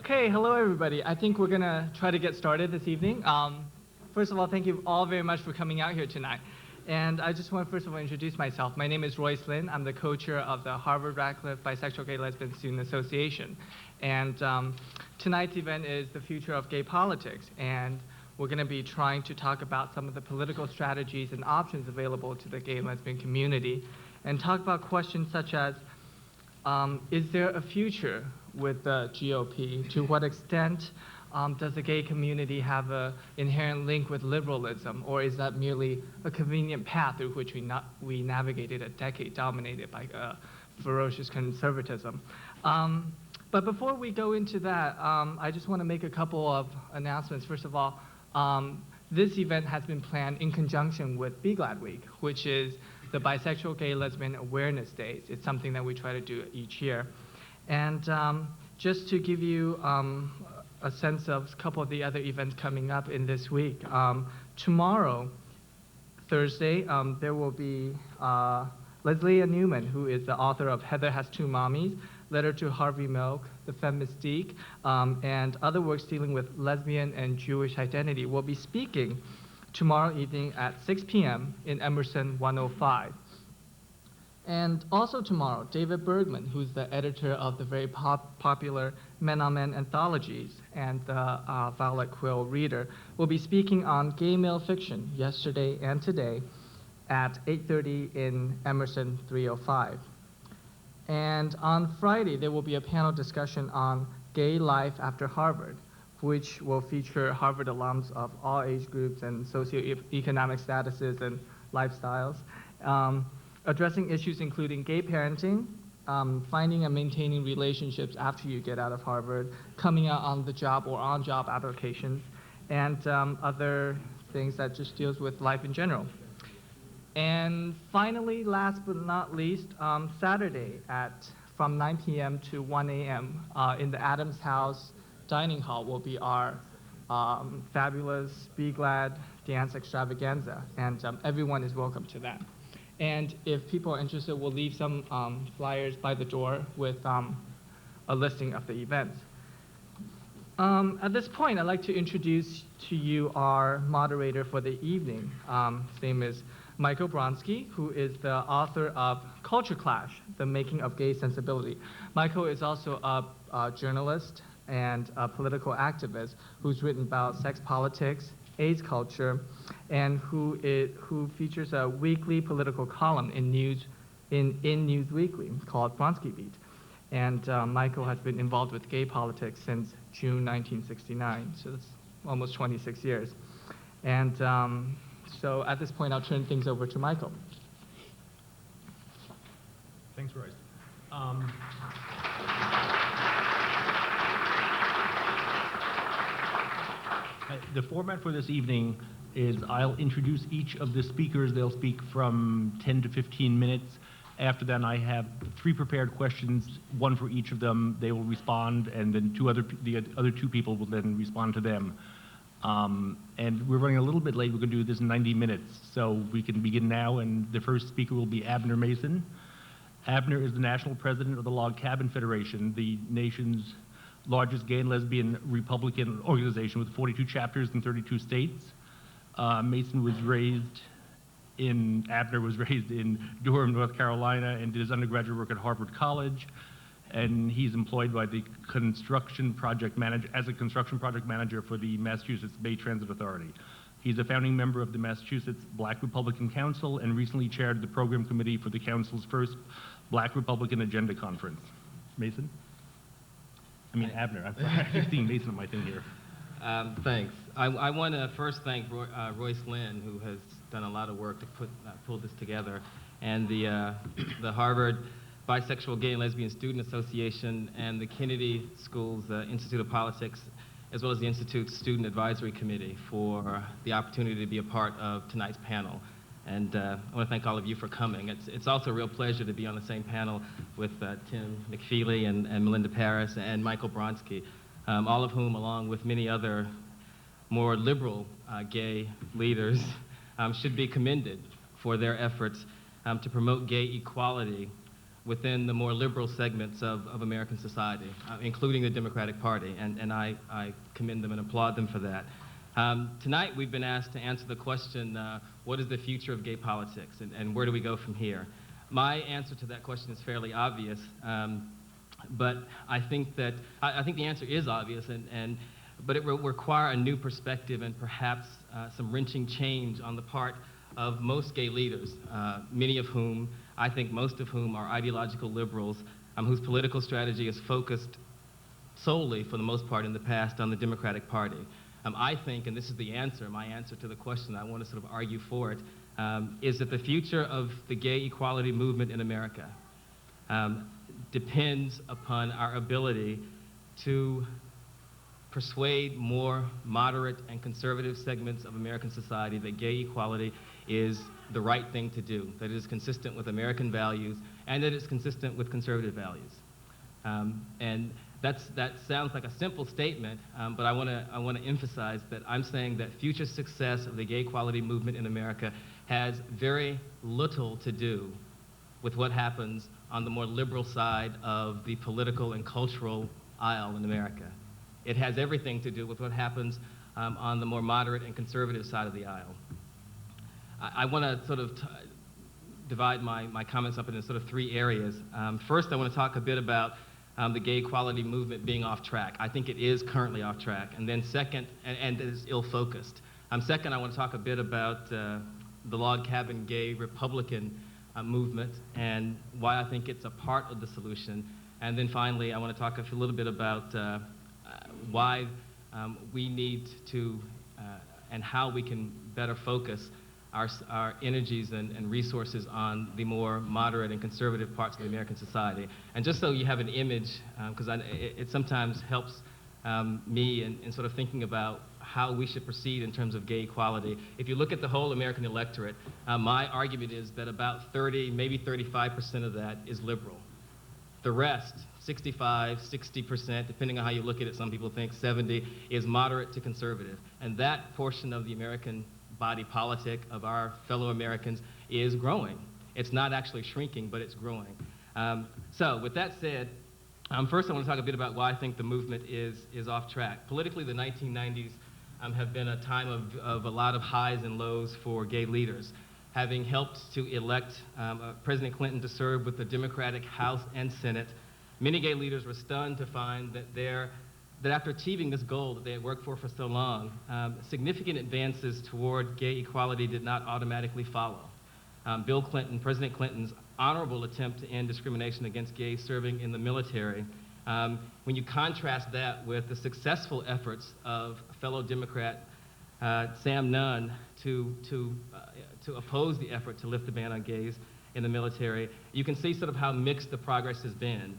Okay, hello everybody. I think we're gonna try to get started this evening. First of all, thank you all very much for coming out here tonight. And I just want to first of all introduce myself. My name is Royce Lin. I'm the co-chair of the Harvard-Radcliffe Bisexual Gay Lesbian Student Association. And tonight's event is the future of gay politics. And we're gonna be trying to talk about some of the political strategies and options available to the gay and lesbian community, and talk about questions such as, is there a future with the GOP? To what extent does the gay community have an inherent link with liberalism, or is that merely a convenient path through which we navigated a decade dominated by ferocious conservatism? But before we go into that, I just want to make a couple of announcements. First of all, this event has been planned in conjunction with Be Glad Week, which is the Bisexual Gay Lesbian Awareness Days. It's something that we try to do each year. And just to give you a sense of a couple of the other events coming up in this week, tomorrow, Thursday, there will be Leslie Newman, who is the author of Heather Has Two Mommies, Letter to Harvey Milk, The Femme Mystique, and other works dealing with lesbian and Jewish identity, will be speaking tomorrow evening at 6 p.m. in Emerson 105. And also tomorrow, David Bergman, who's the editor of the very popular Men on Men anthologies and the Violet Quill Reader, will be speaking on gay male fiction yesterday and today at 8:30 in Emerson 305. And on Friday, there will be a panel discussion on gay life after Harvard, which will feature Harvard alums of all age groups and socioeconomic statuses and lifestyles, addressing issues including gay parenting, finding and maintaining relationships after you get out of Harvard, coming out on the job or on-job applications, and other things that just deals with life in general. And finally, last but not least, Saturday from 9 p.m. to 1 a.m. In the Adams House dining hall will be our fabulous Be Glad dance extravaganza, and everyone is welcome to that. And if people are interested, we'll leave some flyers by the door with a listing of the events. At this point, I'd like to introduce to you our moderator for the evening. His name is Michael Bronsky, who is the author of Culture Clash, The Making of Gay Sensibility. Michael is also a journalist and a political activist who's written about sex politics, AIDS culture, and who features a weekly political column in News Weekly called Bronsky Beat. And Michael has been involved with gay politics since June 1969, so that's almost 26 years. And so at this point, I'll turn things over to Michael. Thanks, Royce. The format for this evening is I'll introduce each of the speakers. They'll speak from 10 to 15 minutes. After that, I have 3 prepared questions, one for each of them. They will respond, and then the other 2 people will then respond to them. And we're running a little bit late. We're going to do this in 90 minutes, so we can begin now. And the first speaker will be Abner Mason. Abner is the national president of the Log Cabin Federation, the nation's largest gay and lesbian Republican organization with 42 chapters in 32 states. Abner was raised in Durham, North Carolina, and did his undergraduate work at Harvard College. And he's employed by the construction project manager for the Massachusetts Bay Transit Authority. He's a founding member of the Massachusetts Black Republican Council and recently chaired the program committee for the council's first Black Republican Agenda Conference. Abner. I'm sorry. I keep seeing Mason on my thing here. Thanks. I want to first thank Royce Lin, who has done a lot of work to pull this together, and the Harvard Bisexual Gay and Lesbian Student Association and the Kennedy School's Institute of Politics, as well as the Institute's Student Advisory Committee for the opportunity to be a part of tonight's panel. And I want to thank all of you for coming. It's also a real pleasure to be on the same panel with Tim McFeely and Melinda Paris and Michael Bronsky, all of whom, along with many other more liberal gay leaders, should be commended for their efforts to promote gay equality within the more liberal segments of American society, including the Democratic Party, and I commend them and applaud them for that. Tonight we've been asked to answer the question, what is the future of gay politics, and where do we go from here? My answer to that question is fairly obvious, but I think the answer is obvious, but it will require a new perspective and perhaps some wrenching change on the part of most gay leaders, many of whom, I think most of whom, are ideological liberals whose political strategy is focused solely, for the most part in the past, on the Democratic Party. I think, and this is the answer, my answer to the question, I want to sort of argue for it, is that the future of the gay equality movement in America depends upon our ability to persuade more moderate and conservative segments of American society that gay equality is the right thing to do, that it is consistent with American values, and that it's consistent with conservative values. And that sounds like a simple statement, but I want to emphasize that I'm saying that future success of the gay equality movement in America has very little to do with what happens on the more liberal side of the political and cultural aisle in America. It has everything to do with what happens on the more moderate and conservative side of the aisle. I want to sort of divide my comments up into sort of three areas. First, I want to talk a bit about the gay equality movement being off track. I think it is currently off track. And then second, and it is ill-focused. Second, I want to talk a bit about the log cabin gay Republican movement and why I think it's a part of the solution. And then finally, I want to talk a little bit about why we need to and how we can better focus our energies and resources on the more moderate and conservative parts of the American society. And just so you have an image, because it sometimes helps me in sort of thinking about how we should proceed in terms of gay equality. If you look at the whole American electorate, my argument is that about 30, maybe 35% of that is liberal. The rest, 65, 60%, depending on how you look at it, some people think 70, is moderate to conservative. And that portion of the American body politic of our fellow Americans is growing. It's not actually shrinking, but it's growing. So with that said, first I want to talk a bit about why I think the movement is off track. Politically, the 1990s have been a time of a lot of highs and lows for gay leaders. Having helped to elect President Clinton to serve with the Democratic House and Senate, many gay leaders were stunned to find that after achieving this goal that they had worked for so long, significant advances toward gay equality did not automatically follow. Bill Clinton, President Clinton's honorable attempt to end discrimination against gays serving in the military, when you contrast that with the successful efforts of fellow Democrat Sam Nunn to oppose the effort to lift the ban on gays in the military, you can see sort of how mixed the progress has been.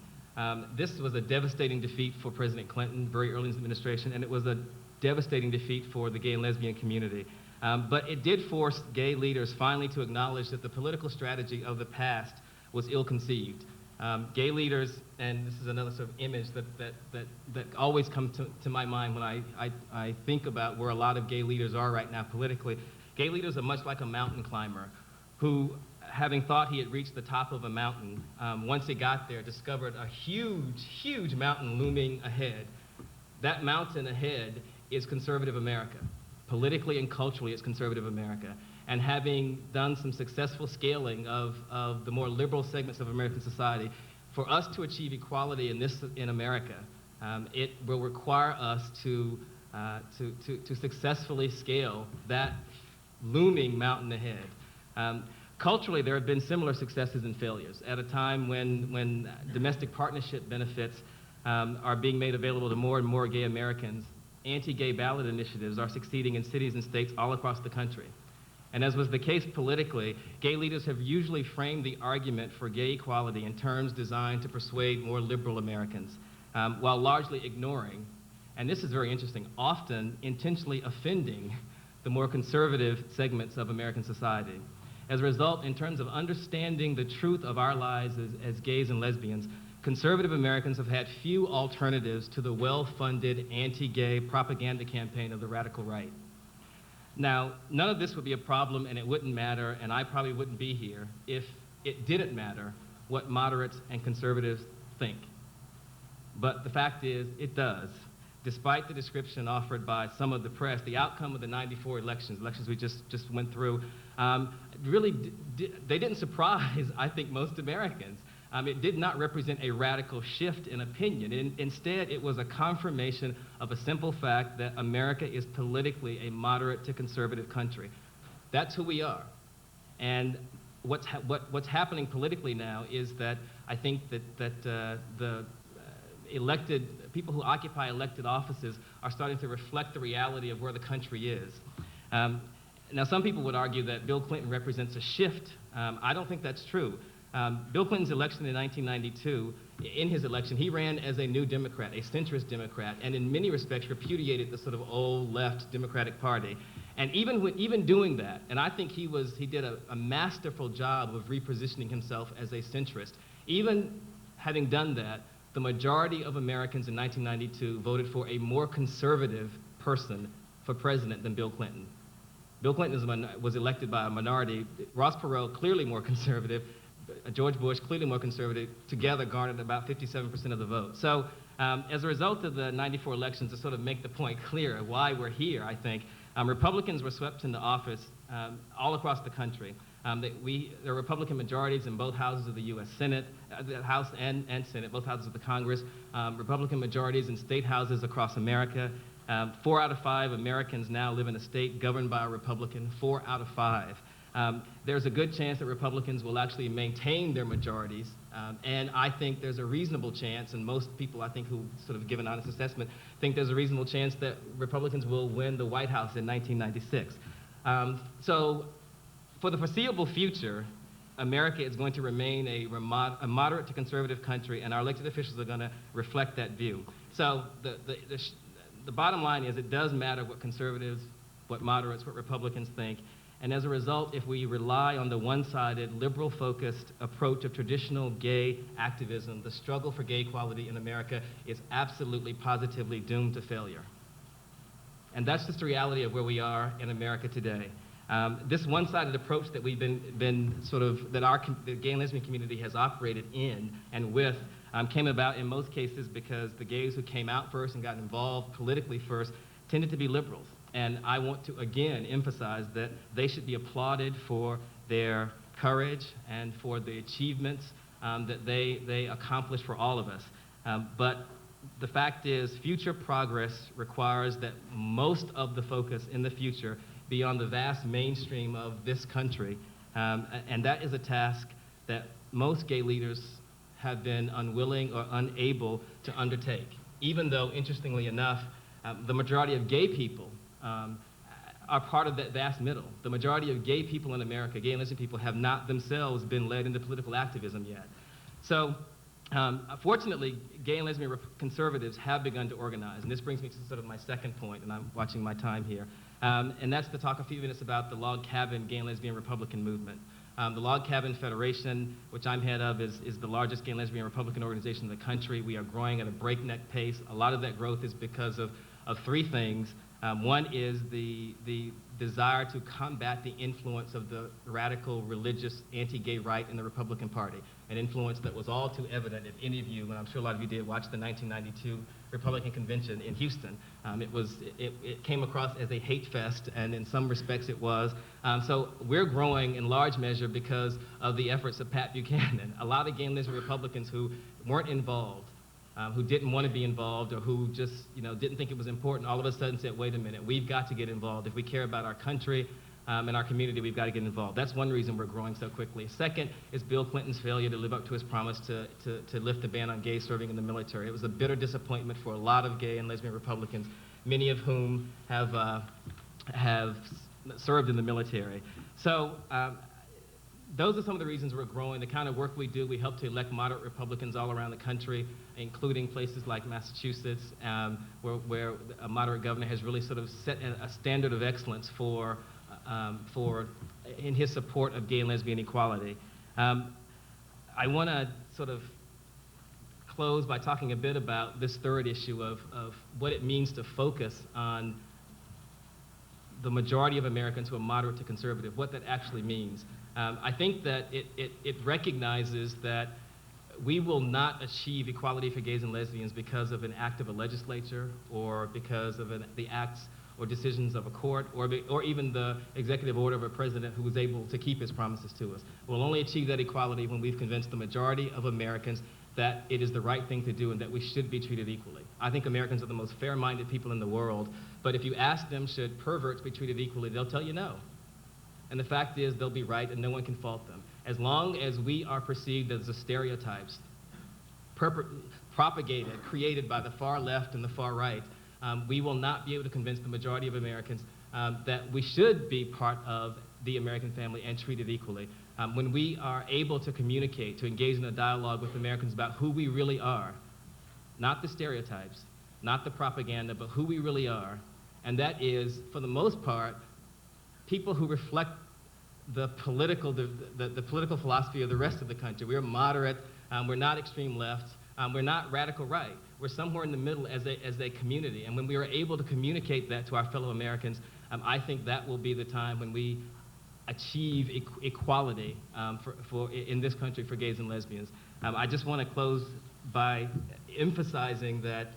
This was a devastating defeat for President Clinton very early in his administration, and it was a devastating defeat for the gay and lesbian community. But it did force gay leaders finally to acknowledge that the political strategy of the past was ill-conceived. Gay leaders, and this is another sort of image that always comes to my mind when I think about where a lot of gay leaders are right now politically. Gay leaders are much like a mountain climber who, having thought he had reached the top of a mountain, once he got there, discovered a huge, huge mountain looming ahead. That mountain ahead is conservative America. Politically and culturally, it's conservative America. And having done some successful scaling of the more liberal segments of American society, for us to achieve equality in America, it will require us to successfully scale that looming mountain ahead. Culturally, there have been similar successes and failures. At a time when domestic partnership benefits are being made available to more and more gay Americans, anti-gay ballot initiatives are succeeding in cities and states all across the country. And as was the case politically, gay leaders have usually framed the argument for gay equality in terms designed to persuade more liberal Americans, while largely ignoring, and this is very interesting, often intentionally offending the more conservative segments of American society. As a result, in terms of understanding the truth of our lives as gays and lesbians, conservative Americans have had few alternatives to the well-funded anti-gay propaganda campaign of the radical right. Now, none of this would be a problem and it wouldn't matter, and I probably wouldn't be here if it didn't matter what moderates and conservatives think. But the fact is, it does. Despite the description offered by some of the press, the outcome of the '94 elections we just went through, really, they didn't surprise, I think, most Americans. It did not represent a radical shift in opinion. Instead, it was a confirmation of a simple fact that America is politically a moderate to conservative country. That's who we are. And what's happening politically now is that I think that the elected people who occupy elected offices are starting to reflect the reality of where the country is. Now, some people would argue that Bill Clinton represents a shift. I don't think that's true. Bill Clinton's election in 1992, in his election, he ran as a new Democrat, a centrist Democrat, and in many respects repudiated the sort of old left Democratic Party. And even doing that, and I think he did a masterful job of repositioning himself as a centrist. Even having done that, the majority of Americans in 1992 voted for a more conservative person for president than Bill Clinton. Bill Clinton was elected by a minority. Ross Perot, clearly more conservative. George Bush, clearly more conservative, together garnered about 57% of the vote. So as a result of the '94 elections, to sort of make the point clear why we're here, I think, Republicans were swept into office all across the country. There are Republican majorities in both houses of the U.S. Senate, the House and Senate, both houses of the Congress, Republican majorities in state houses across America. 4 out of 5 Americans now live in a state governed by a Republican, 4 out of 5. There's a good chance that Republicans will actually maintain their majorities, and I think there's a reasonable chance, and most people I think who sort of give an honest assessment think there's a reasonable chance that Republicans will win the White House in 1996. So for the foreseeable future, America is going to remain a moderate to conservative country, and our elected officials are going to reflect that view. So the bottom line is it does matter what conservatives, what moderates, what Republicans think. And as a result, if we rely on the one-sided, liberal-focused approach of traditional gay activism, the struggle for gay equality in America is absolutely, positively doomed to failure. And that's just the reality of where we are in America today. This one-sided approach that we've the gay and lesbian community has operated in and with came about in most cases because the gays who came out first and got involved politically first tended to be liberals. And I want to again emphasize that they should be applauded for their courage and for the achievements that they accomplished for all of us. But the fact is, future progress requires that most of the focus in the future be on the vast mainstream of this country. And that is a task that most gay leaders have been unwilling or unable to undertake, even though, interestingly enough, the majority of gay people are part of that vast middle. The majority of gay people in America, gay and lesbian people, have not themselves been led into political activism yet. So, fortunately, gay and lesbian conservatives have begun to organize, and this brings me to sort of my second point, and I'm watching my time here, and that's to talk a few minutes about the Log Cabin Gay and Lesbian Republican movement. The Log Cabin Federation, which I'm head of, is the largest gay and lesbian Republican organization in the country. We are growing at a breakneck pace. A lot of that growth is because of 3 things. One is the desire to combat the influence of the radical, religious, anti-gay right in the Republican Party, an influence that was all too evident if any of you, and I'm sure a lot of you did, watch the 1992 Republican Convention in Houston. It came across as a hate fest, and in some respects it was. So we're growing in large measure because of the efforts of Pat Buchanan. A lot of gay and lesbian Republicans who weren't involved, who didn't want to be involved, or who just didn't think it was important, all of a sudden said, wait a minute, we've got to get involved. If we care about our country and our community, we've got to get involved. That's one reason we're growing so quickly. Second is Bill Clinton's failure to live up to his promise to lift the ban on gays serving in the military. It was a bitter disappointment for a lot of gay and lesbian Republicans, many of whom have served in the military. So those are some of the reasons we're growing. The kind of work we do, we help to elect moderate Republicans all around the country, including places like Massachusetts, where a moderate governor has really sort of set a standard of excellence in his support of gay and lesbian equality. I want to sort of close by talking a bit about this third issue of what it means to focus on the majority of Americans who are moderate to conservative, what that actually means. I think that it recognizes that we will not achieve equality for gays and lesbians because of an act of a legislature or because of the acts or decisions of a court or even the executive order of a president who was able to keep his promises to us. We'll only achieve that equality when we've convinced the majority of Americans that it is the right thing to do and that we should be treated equally. I think Americans are the most fair-minded people in the world, but if you ask them, should perverts be treated equally, they'll tell you no. And the fact is, they'll be right and no one can fault them. As long as we are perceived as the stereotypes propagated, created by the far left and the far right, we will not be able to convince the majority of Americans that we should be part of the American family and treated equally. When we are able to communicate, to engage in a dialogue with Americans about who we really are, not the stereotypes, not the propaganda, but who we really are, and that is, for the most part, people who reflect the political philosophy of the rest of the country. We're moderate, we're not extreme left, we're not radical right. We're somewhere in the middle as a community, and when we are able to communicate that to our fellow Americans, I think that will be the time when we achieve equality in this country for gays and lesbians. I just want to close by emphasizing that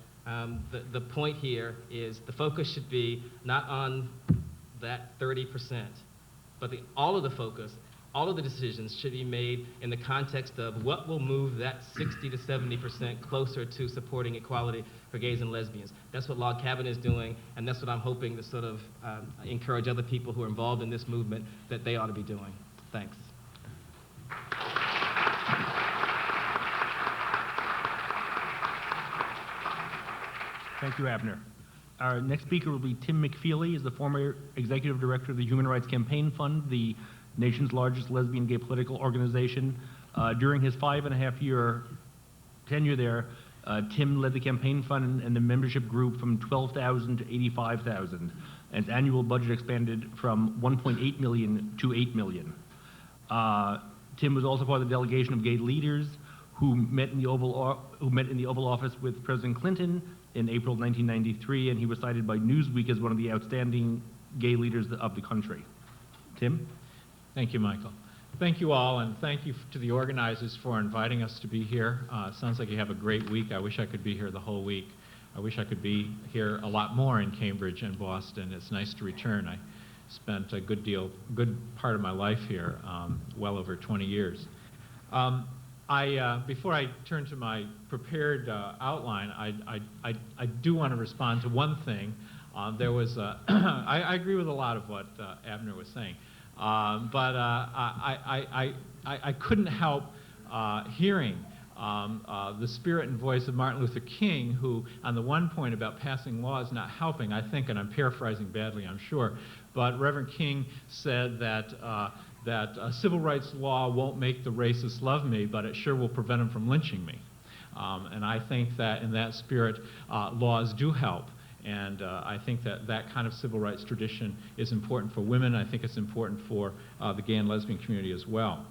the point here is the focus should be not on that 30%, but all of the focus, all of the decisions should be made in the context of what will move that 60 to 70% closer to supporting equality for gays and lesbians. That's what Log Cabin is doing, and that's what I'm hoping to sort of encourage other people who are involved in this movement that they ought to be doing. Thanks. Thank you, Abner. Our next speaker will be Tim McFeely. He's the former executive director of the Human Rights Campaign Fund, the nation's largest lesbian gay political organization. During his 5.5-year tenure there, Tim led the campaign fund and the membership grew from 12,000 to 85,000, and its annual budget expanded from 1.8 million to 8 million. Tim was also part of the delegation of gay leaders who met in the Oval Office with President Clinton in April 1993, and he was cited by Newsweek as one of the outstanding gay leaders of the country. Tim? Thank you, Michael. Thank you all, and thank you to the organizers for inviting us to be here. Sounds like you have a great week. I wish I could be here the whole week. I wish I could be here a lot more in Cambridge and Boston. It's nice to return. I spent a good part of my life here, well over 20 years. Before I turn to my prepared outline, I do want to respond to one thing. I agree with a lot of what Abner was saying, but I couldn't help hearing the spirit and voice of Martin Luther King, who, on the one point about passing laws not helping, I think, and I'm paraphrasing badly, I'm sure, but Reverend King said that a civil rights law won't make the racists love me, but it sure will prevent them from lynching me. And I think that in that spirit, laws do help. And I think that that kind of civil rights tradition is important for women. I think it's important for the gay and lesbian community as well.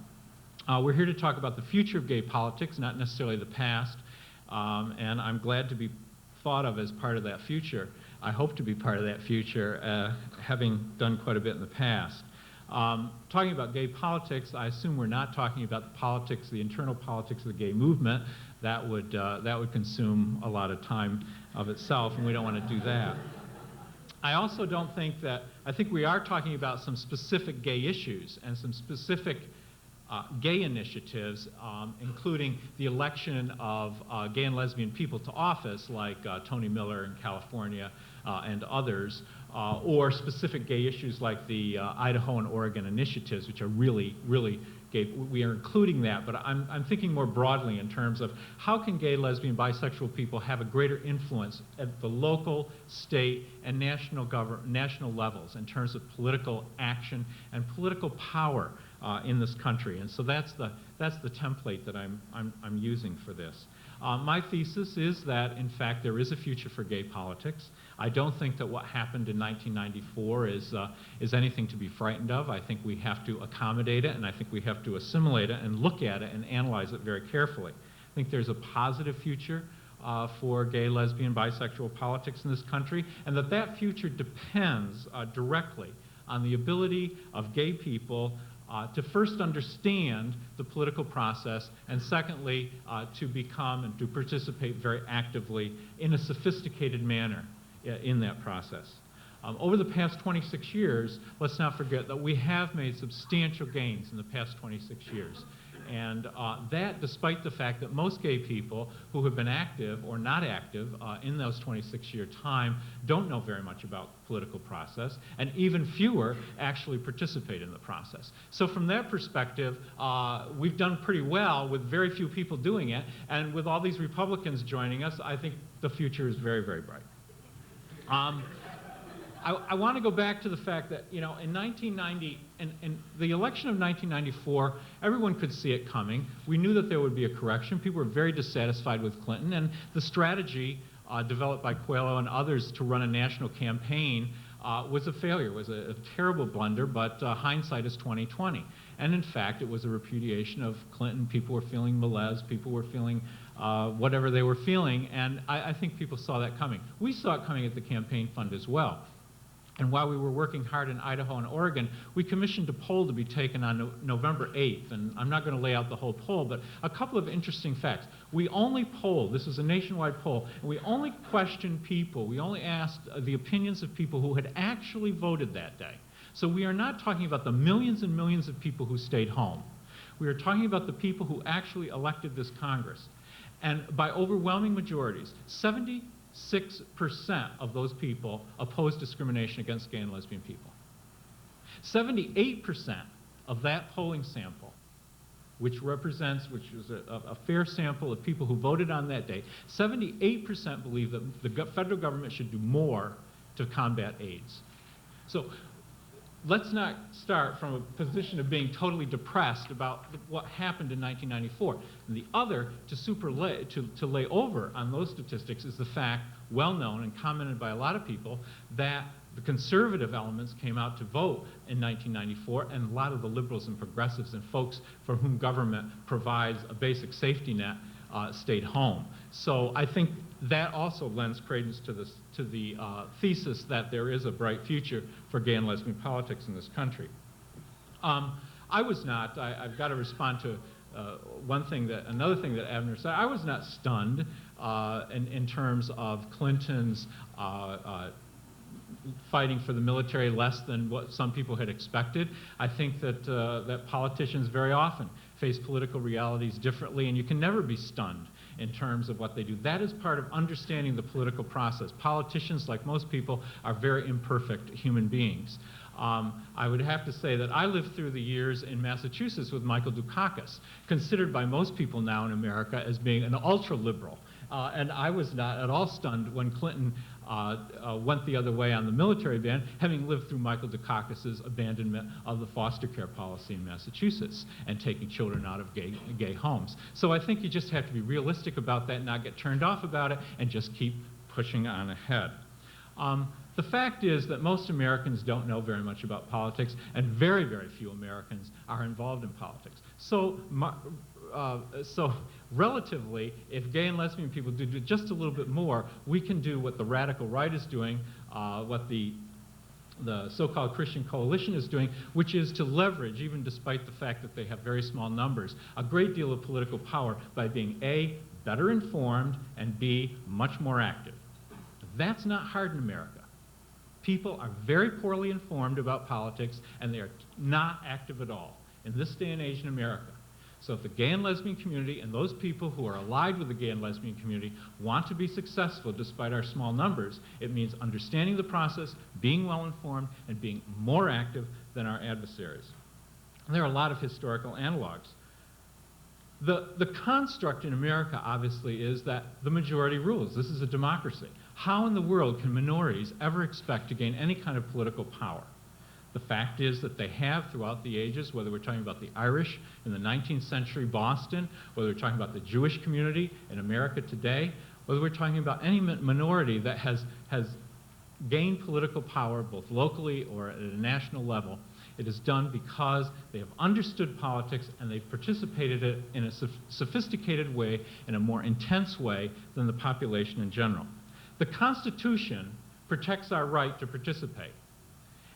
We're here to talk about the future of gay politics, not necessarily the past. And I'm glad to be thought of as part of that future. I hope to be part of that future, having done quite a bit in the past. Talking about gay politics, I assume we're not talking about the politics, the internal politics of the gay movement. That would consume a lot of time of itself, and we don't want to do that. I also don't think that, I think we are talking about some specific gay issues and some specific gay initiatives, including the election of gay and lesbian people to office, like Tony Miller in California and others, or specific gay issues like the Idaho and Oregon initiatives, which are really, really gay. We are including that, but I'm thinking more broadly in terms of how can gay, lesbian, bisexual people have a greater influence at the local, state, and national levels in terms of political action and political power in this country. And so that's the template that I'm using for this. My thesis is that, in fact, there is a future for gay politics. I don't think that what happened in 1994 is anything to be frightened of. I think we have to accommodate it, and I think we have to assimilate it and look at it and analyze it very carefully. I think there's a positive future for gay, lesbian, bisexual politics in this country, and that future depends directly on the ability of gay people to first understand the political process, and secondly, to become and to participate very actively in a sophisticated manner in that process. Over the past 26 years, let's not forget that we have made substantial gains in the past 26 years. And that despite the fact that most gay people who have been active or not active in those 26-year time don't know very much about political process, and even fewer actually participate in the process. So from that perspective, we've done pretty well with very few people doing it, and with all these Republicans joining us, I think the future is very, very bright. I want to go back to the fact that, you know, in 1990, in the election of 1994, everyone could see it coming. We knew that there would be a correction. People were very dissatisfied with Clinton, and the strategy developed by Coelho and others to run a national campaign was a failure, was a terrible blunder, but hindsight is 20/20. And in fact, it was a repudiation of Clinton. People were feeling malaise, people were feeling whatever they were feeling, and I think people saw that coming. We saw it coming at the campaign fund as well. And while we were working hard in Idaho and Oregon, we commissioned a poll to be taken on November 8th. And I'm not going to lay out the whole poll, but a couple of interesting facts. We only polled, this was a nationwide poll, and we only questioned people, we only asked the opinions of people who had actually voted that day. So we are not talking about the millions and millions of people who stayed home. We are talking about the people who actually elected this Congress. And by overwhelming majorities, 76% of those people oppose discrimination against gay and lesbian people. 78% of that polling sample, which is a fair sample of people who voted on that day, 78% believe that the federal government should do more to combat AIDS. So let's not start from a position of being totally depressed about what happened in 1994. And the other, to lay over on those statistics, is the fact, well known and commented by a lot of people, that the conservative elements came out to vote in 1994, and a lot of the liberals and progressives and folks for whom government provides a basic safety net stayed home. So I think that also lends credence to the thesis that there is a bright future for gay and lesbian politics in this country. I've got to respond to another thing that Abner said. I was not stunned in terms of Clinton's fighting for the military less than what some people had expected. I think that politicians very often face political realities differently, and you can never be stunned in terms of what they do. That is part of understanding the political process. Politicians, like most people, are very imperfect human beings. I would have to say that I lived through the years in Massachusetts with Michael Dukakis, considered by most people now in America as being an ultra-liberal. And I was not at all stunned when Clinton went the other way on the military ban, having lived through Michael Dukakis's abandonment of the foster care policy in Massachusetts and taking children out of gay homes. So I think you just have to be realistic about that, not get turned off about it, and just keep pushing on ahead. The fact is that most Americans don't know very much about politics, and very, very few Americans are involved in politics. So relatively, if gay and lesbian people do just a little bit more, we can do what the radical right is doing, what the so-called Christian coalition is doing, which is to leverage, even despite the fact that they have very small numbers, a great deal of political power by being A, better informed, and B, much more active. That's not hard in America. People are very poorly informed about politics, and they are not active at all in this day and age in America. So if the gay and lesbian community and those people who are allied with the gay and lesbian community want to be successful despite our small numbers, it means understanding the process, being well informed, and being more active than our adversaries. And there are a lot of historical analogs. The construct in America, obviously, is that the majority rules. This is a democracy. How in the world can minorities ever expect to gain any kind of political power? The fact is that they have throughout the ages, whether we're talking about the Irish in the 19th century Boston, whether we're talking about the Jewish community in America today, whether we're talking about any minority that has gained political power both locally or at a national level, It is done because they have understood politics and they've participated in it in a sophisticated way, in a more intense way than the population in general. The Constitution protects our right to participate.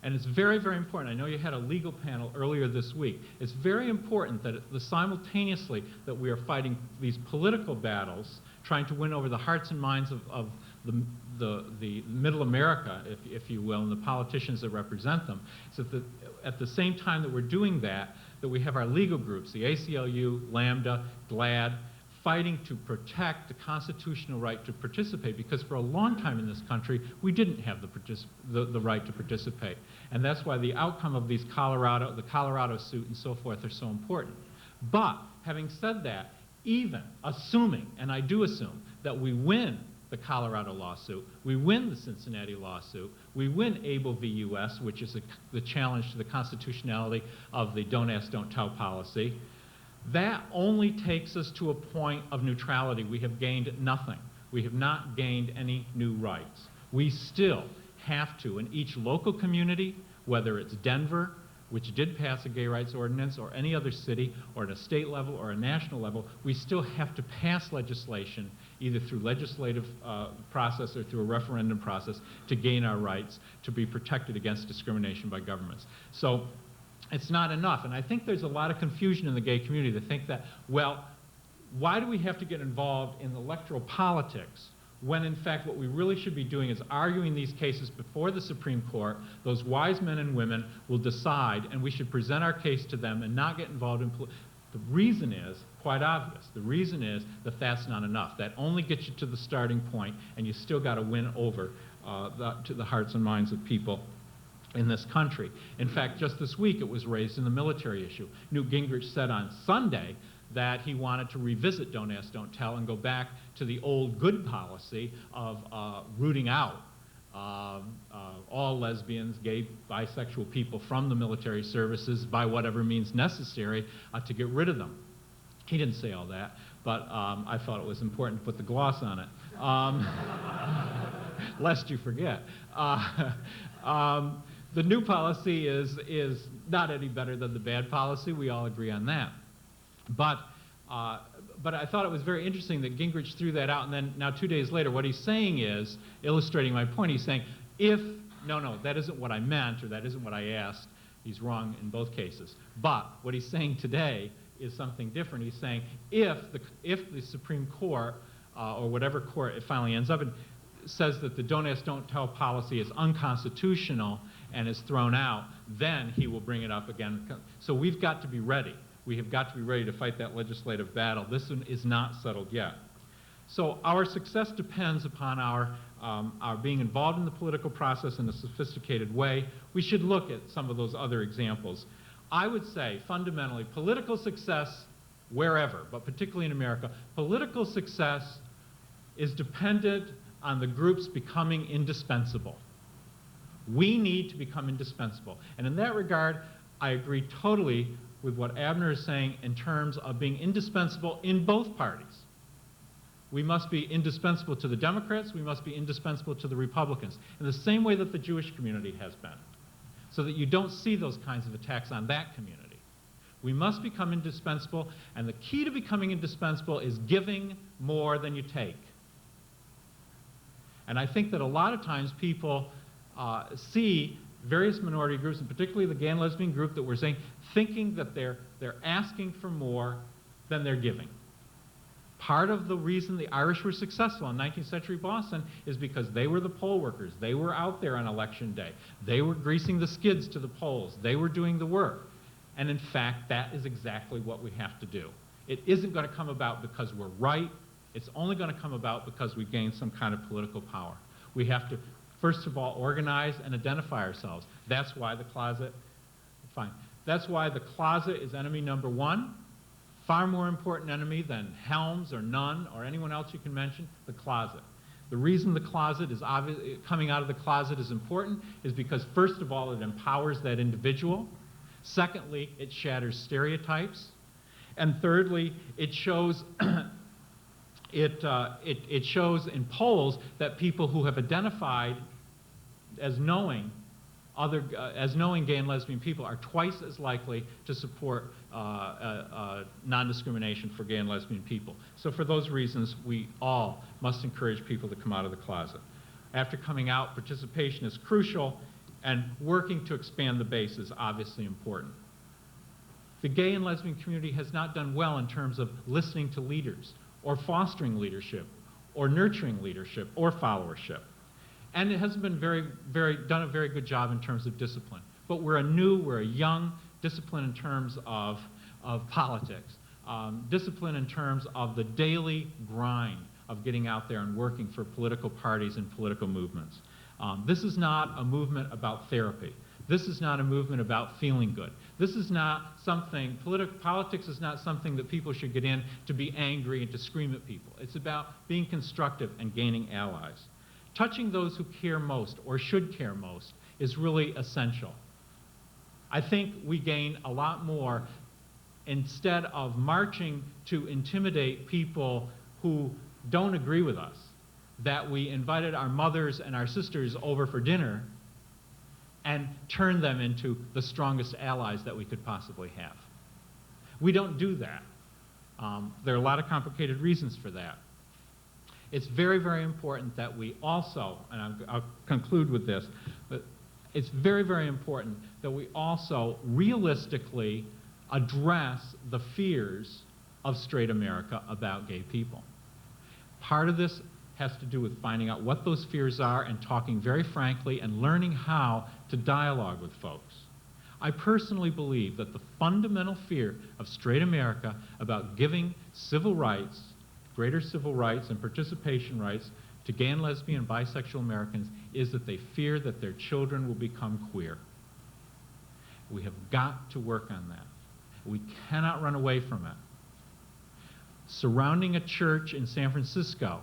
And it's very, very important. I know you had a legal panel earlier this week. It's very important that simultaneously that we are fighting these political battles, trying to win over the hearts and minds of the middle America, if you will, and the politicians that represent them. So that at the same time that we're doing that, that we have our legal groups, the ACLU, Lambda, GLAAD, fighting to protect the constitutional right to participate, because for a long time in this country, we didn't have the right to participate. And that's why the outcome of these the Colorado suit and so forth are so important. But having said that, even assuming, and I do assume, that we win the Colorado lawsuit, we win the Cincinnati lawsuit, we win Abel v. U.S., which is the challenge to the constitutionality of the Don't Ask, Don't Tell policy, that only takes us to a point of neutrality. We have gained nothing. We have not gained any new rights. We still have to, in each local community, whether it's Denver, which did pass a gay rights ordinance, or any other city, or at a state level or a national level, we still have to pass legislation, either through legislative process or through a referendum process, to gain our rights, to be protected against discrimination by governments. So it's not enough. And I think there's a lot of confusion in the gay community to think that, well, why do we have to get involved in electoral politics when in fact what we really should be doing is arguing these cases before the Supreme Court? Those wise men and women will decide, and we should present our case to them and not get involved in the reason is quite obvious. The reason is that that's not enough. That only gets you to the starting point, and you still got to win over to the hearts and minds of people in this country. In fact, just this week it was raised in the military issue. Newt Gingrich said on Sunday that he wanted to revisit Don't Ask, Don't Tell and go back to the old good policy of rooting out all lesbians, gay, bisexual people from the military services by whatever means necessary to get rid of them. He didn't say all that, but I thought it was important to put the gloss on it, lest you forget. The new policy is not any better than the bad policy. We all agree on that. But I thought it was very interesting that Gingrich threw that out, and then now 2 days later, what he's saying is, illustrating my point, he's saying, no, that isn't what I meant, or that isn't what I asked. He's wrong in both cases. But what he's saying today is something different. He's saying, if the Supreme Court, or whatever court it finally ends up in, says that the Don't Ask, Don't Tell policy is unconstitutional and is thrown out, then he will bring it up again. So we've got to be ready. We have got to be ready to fight that legislative battle. This one is not settled yet. So our success depends upon our being involved in the political process in a sophisticated way. We should look at some of those other examples. I would say, fundamentally, political success wherever, but particularly in America, political success is dependent on the groups becoming indispensable. We need to become indispensable. And in that regard, I agree totally with what Abner is saying in terms of being indispensable in both parties. We must be indispensable to the Democrats, we must be indispensable to the Republicans, in the same way that the Jewish community has been, so that you don't see those kinds of attacks on that community. We must become indispensable, and the key to becoming indispensable is giving more than you take. And I think that a lot of times people see various minority groups, and particularly the gay and lesbian group that we're saying, thinking that they're asking for more than they're giving. Part of the reason the Irish were successful in 19th century Boston is because they were the poll workers. They were out there on election day. They were greasing the skids to the polls. They were doing the work. And in fact, that is exactly what we have to do. It isn't going to come about because we're right. It's only going to come about because we gain some kind of political power. We have to, first of all, organize and identify ourselves. That's why the closet, fine. That's why the closet is enemy number one. Far more important enemy than Helms or Nunn or anyone else you can mention, the closet. The reason the closet is coming out of the closet is important is because, first of all, it empowers that individual. Secondly, it shatters stereotypes. And thirdly, it shows it shows in polls that people who have identified as knowing as knowing gay and lesbian people are twice as likely to support non-discrimination for gay and lesbian people. So for those reasons, we all must encourage people to come out of the closet. After coming out, participation is crucial, and working to expand the base is obviously important. The gay and lesbian community has not done well in terms of listening to leaders, or fostering leadership, or nurturing leadership, or followership. And it hasn't been done a very good job in terms of discipline. But we're a young discipline in terms of politics, discipline in terms of the daily grind of getting out there and working for political parties and political movements. This is not a movement about therapy. This is not a movement about feeling good. This is not something, politics is not something that people should get in to be angry and to scream at people. It's about being constructive and gaining allies. Touching those who care most, or should care most, is really essential. I think we gain a lot more instead of marching to intimidate people who don't agree with us, that we invited our mothers and our sisters over for dinner and turned them into the strongest allies that we could possibly have. We don't do that. There are a lot of complicated reasons for that. It's very, very important that we also, and I'll conclude with this, but it's very, very important that we also realistically address the fears of straight America about gay people. Part of this has to do with finding out what those fears are and talking very frankly and learning how to dialogue with folks. I personally believe that the fundamental fear of straight America about giving civil rights, greater civil rights and participation rights to gay and lesbian and bisexual Americans is that they fear that their children will become queer. We have got to work on that. We cannot run away from it. Surrounding a church in San Francisco,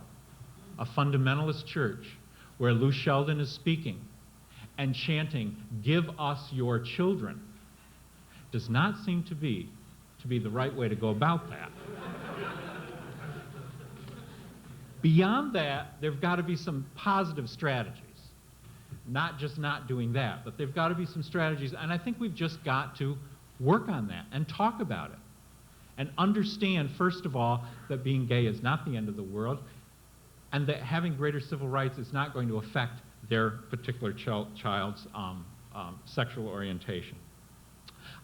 a fundamentalist church, where Lou Sheldon is speaking and chanting, "Give us your children," does not seem to be the right way to go about that. Beyond that, there've got to be some positive strategies. Not just not doing that, but there've got to be some strategies, and I think we've just got to work on that and talk about it. And understand, first of all, that being gay is not the end of the world, and that having greater civil rights is not going to affect their particular child's sexual orientation.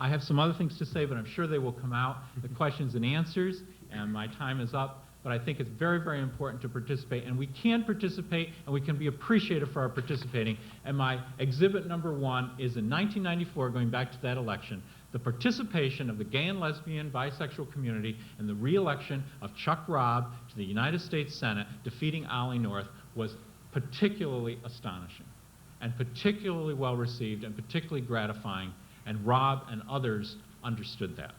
I have some other things to say, but I'm sure they will come out, the questions and answers, and my time is up. But I think it's very, very important to participate, and we can participate, and we can be appreciative for our participating. And my exhibit number 1 is in 1994, going back to that election, the participation of the gay and lesbian bisexual community in the re-election of Chuck Robb to the United States Senate, defeating Ollie North, was particularly astonishing, and particularly well received, and particularly gratifying, and Robb and others understood that.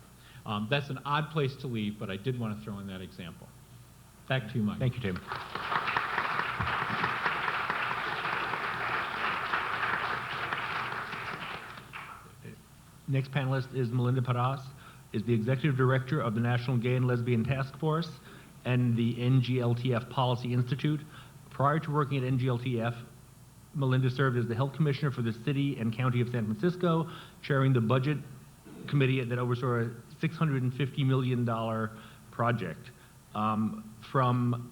That's an odd place to leave, but I did want to throw in that example. Back to you, Mike. Thank you, Tim. Next panelist is Melinda Paras, is the Executive Director of the National Gay and Lesbian Task Force and the NGLTF Policy Institute. Prior to working at NGLTF, Melinda served as the Health Commissioner for the City and County of San Francisco, chairing the Budget Committee that oversaw a $650 million project. From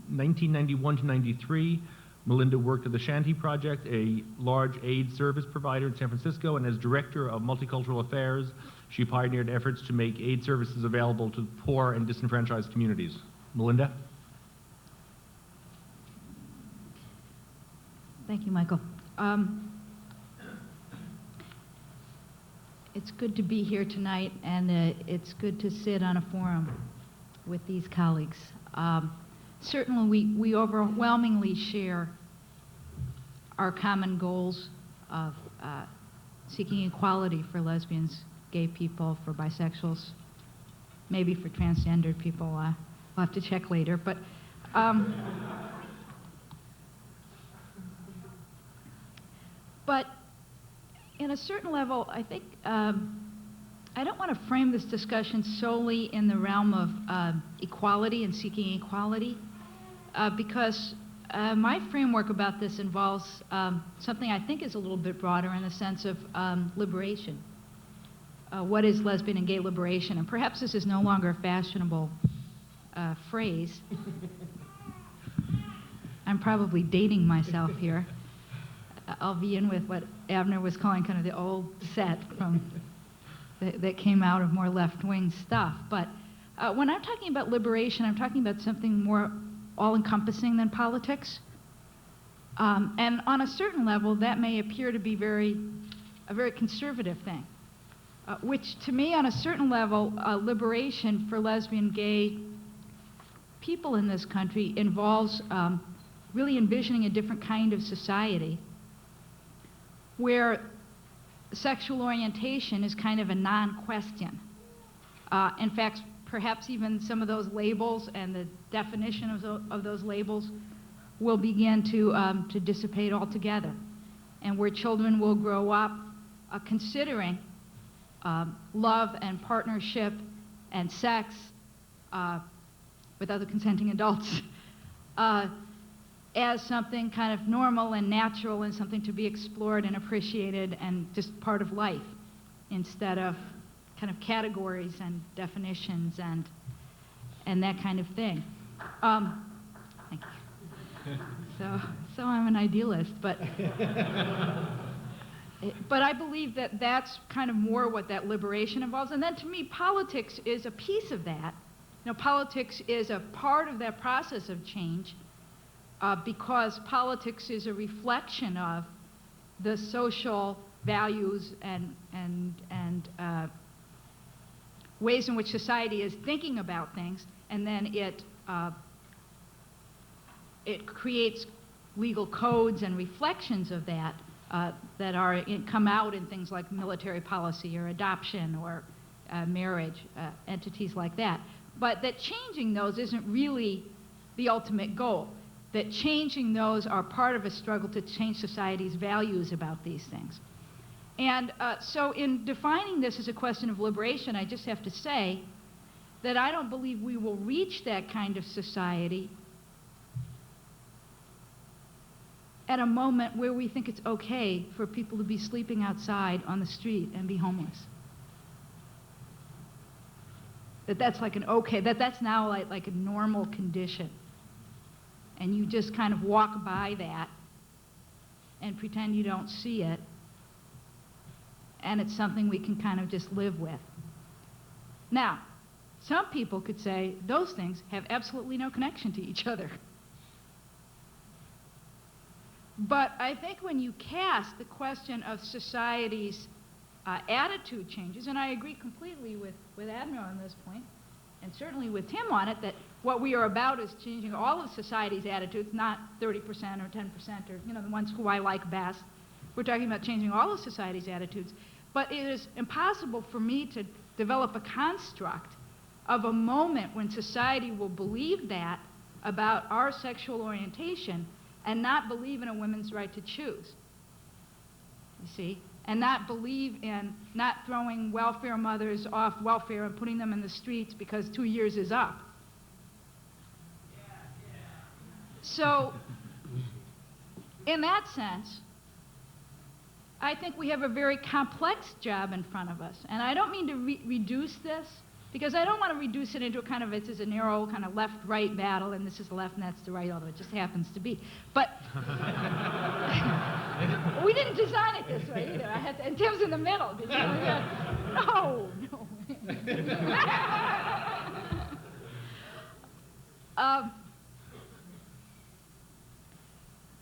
1991 to 93, Melinda worked at the Shanty Project, a large aid service provider in San Francisco, and as Director of Multicultural Affairs, she pioneered efforts to make aid services available to poor and disenfranchised communities. Melinda? Thank you, Michael. It's good to be here tonight, and it's good to sit on a forum with these colleagues. Certainly, we overwhelmingly share our common goals of seeking equality for lesbians, gay people, for bisexuals, maybe for transgendered people. We'll have to check later. But but in a certain level, I think I don't want to frame this discussion solely in the realm of equality and seeking equality, because My framework about this involves something I think is a little bit broader in the sense of liberation. What is lesbian and gay liberation? And perhaps this is no longer a fashionable phrase. I'm probably dating myself here. I'll be in with what Abner was calling kind of the old set from that came out of more left-wing stuff. But when I'm talking about liberation, I'm talking about something more all-encompassing than politics. And on a certain level, that may appear to be a very conservative thing, which to me, on a certain level, liberation for lesbian, gay people in this country involves really envisioning a different kind of society where sexual orientation is kind of a non-question. In fact, perhaps even some of those labels and the definition of those labels will begin to dissipate altogether, and where children will grow up considering love and partnership and sex with other consenting adults as something kind of normal and natural and something to be explored and appreciated and just part of life, instead of kind of categories and definitions and that kind of thing. Thank you. So I'm an idealist, but I believe that that's kind of more what that liberation involves. And then to me, politics is a piece of that. You know, politics is a part of that process of change because politics is a reflection of the social values and ways in which society is thinking about things, and then it creates legal codes and reflections of that that come out in things like military policy or adoption or marriage, entities like that. But that changing those isn't really the ultimate goal. That changing those are part of a struggle to change society's values about these things. And so in defining this as a question of liberation, I just have to say that I don't believe we will reach that kind of society at a moment where we think it's okay for people to be sleeping outside on the street and be homeless. That's like that's now like a normal condition. And you just kind of walk by that and pretend you don't see it, and it's something we can kind of just live with. Now, some people could say those things have absolutely no connection to each other. But I think when you cast the question of society's attitude changes, and I agree completely with Abner on this point, and certainly with Tim on it, that what we are about is changing all of society's attitudes, not 30% or 10% or the ones who I like best. We're talking about changing all of society's attitudes. But it is impossible for me to develop a construct of a moment when society will believe that about our sexual orientation and not believe in a woman's right to choose, you see, and not believe in not throwing welfare mothers off welfare and putting them in the streets because 2 years is up. So, in that sense, I think we have a very complex job in front of us. And I don't mean to reduce this, because I don't want to reduce it into a kind of, it's a narrow kind of left-right battle, and this is the left and that's the right, although it just happens to be. But we didn't design it this way either. And Tim's in the middle. No.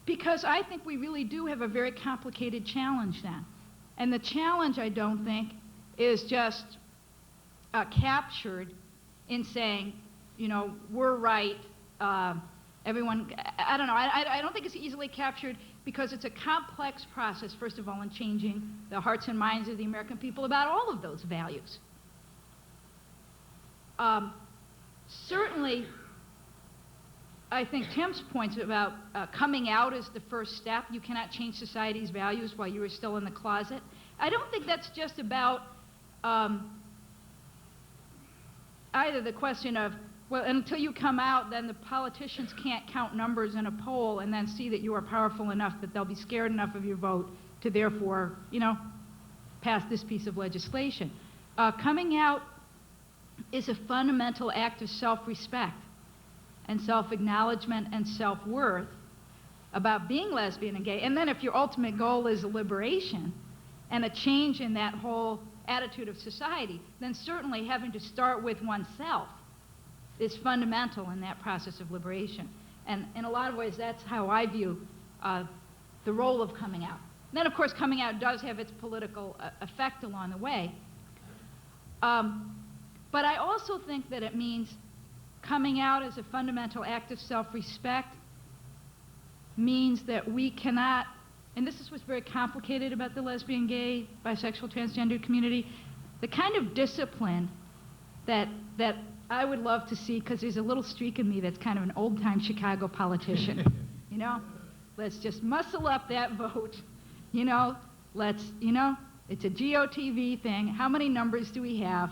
Because I think we really do have a very complicated challenge then. And the challenge, I don't think, is just captured in saying, we're right, everyone, I don't know, I don't think it's easily captured because it's a complex process, first of all, in changing the hearts and minds of the American people about all of those values. Certainly, I think Tim's points about coming out is the first step. You cannot change society's values while you are still in the closet. I don't think that's just about either the question of, Well, until you come out, then the politicians can't count numbers in a poll and then see that you are powerful enough that they'll be scared enough of your vote to therefore, pass this piece of legislation. Coming out is a fundamental act of self-respect and self-acknowledgement and self-worth about being lesbian and gay. And then if your ultimate goal is liberation and a change in that whole attitude of society, then certainly having to start with oneself is fundamental in that process of liberation. And in a lot of ways, that's how I view the role of coming out. And then, of course, coming out does have its political effect along the way. But I also think that it means coming out as a fundamental act of self-respect means that we cannot, and this is what's very complicated about the lesbian, gay, bisexual, transgender community, the kind of discipline that I would love to see, because there's a little streak in me that's kind of an old-time Chicago politician. Let's just muscle up that vote. It's a GOTV thing. How many numbers do we have?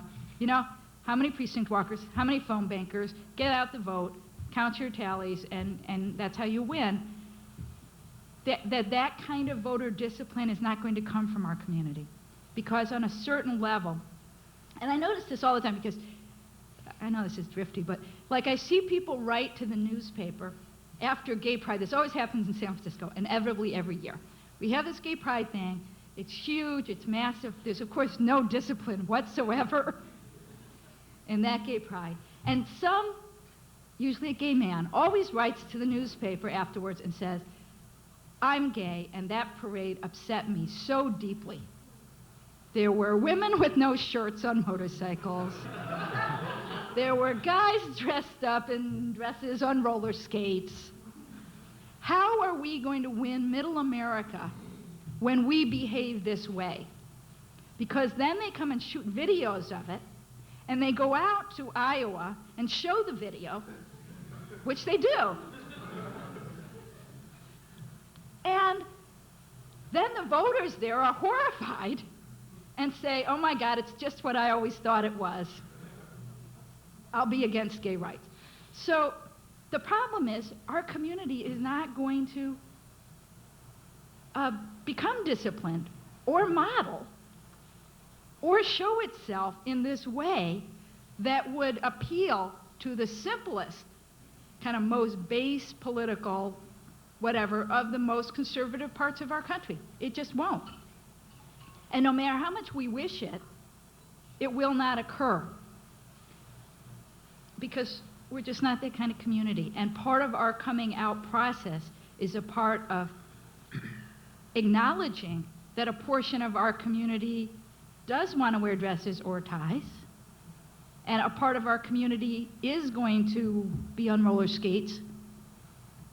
How many precinct walkers? How many phone bankers? Get out the vote, count your tallies, and that's how you win. That kind of voter discipline is not going to come from our community, because on a certain level, and I notice this all the time because I know this is drifty, but like I see people write to the newspaper after Gay Pride. This always happens in San Francisco, inevitably every year. We have this Gay Pride thing. It's huge. It's massive. There's, of course, no discipline whatsoever in that Gay Pride. And some, usually a gay man, always writes to the newspaper afterwards and says, "I'm gay, and that parade upset me so deeply. There were women with no shirts on motorcycles. There were guys dressed up in dresses on roller skates. How are we going to win middle America when we behave this way?" Because then they come and shoot videos of it, and they go out to Iowa and show the video, which they do. And then the voters there are horrified and say, "Oh my God, it's just what I always thought it was. I'll be against gay rights." So the problem is our community is not going to become disciplined or model or show itself in this way that would appeal to the simplest, kind of most base political whatever of the most conservative parts of our country. It just won't. And no matter how much we wish it, it will not occur, because we're just not that kind of community. And part of our coming out process is a part of acknowledging that a portion of our community does want to wear dresses or ties, and a part of our community is going to be on roller skates.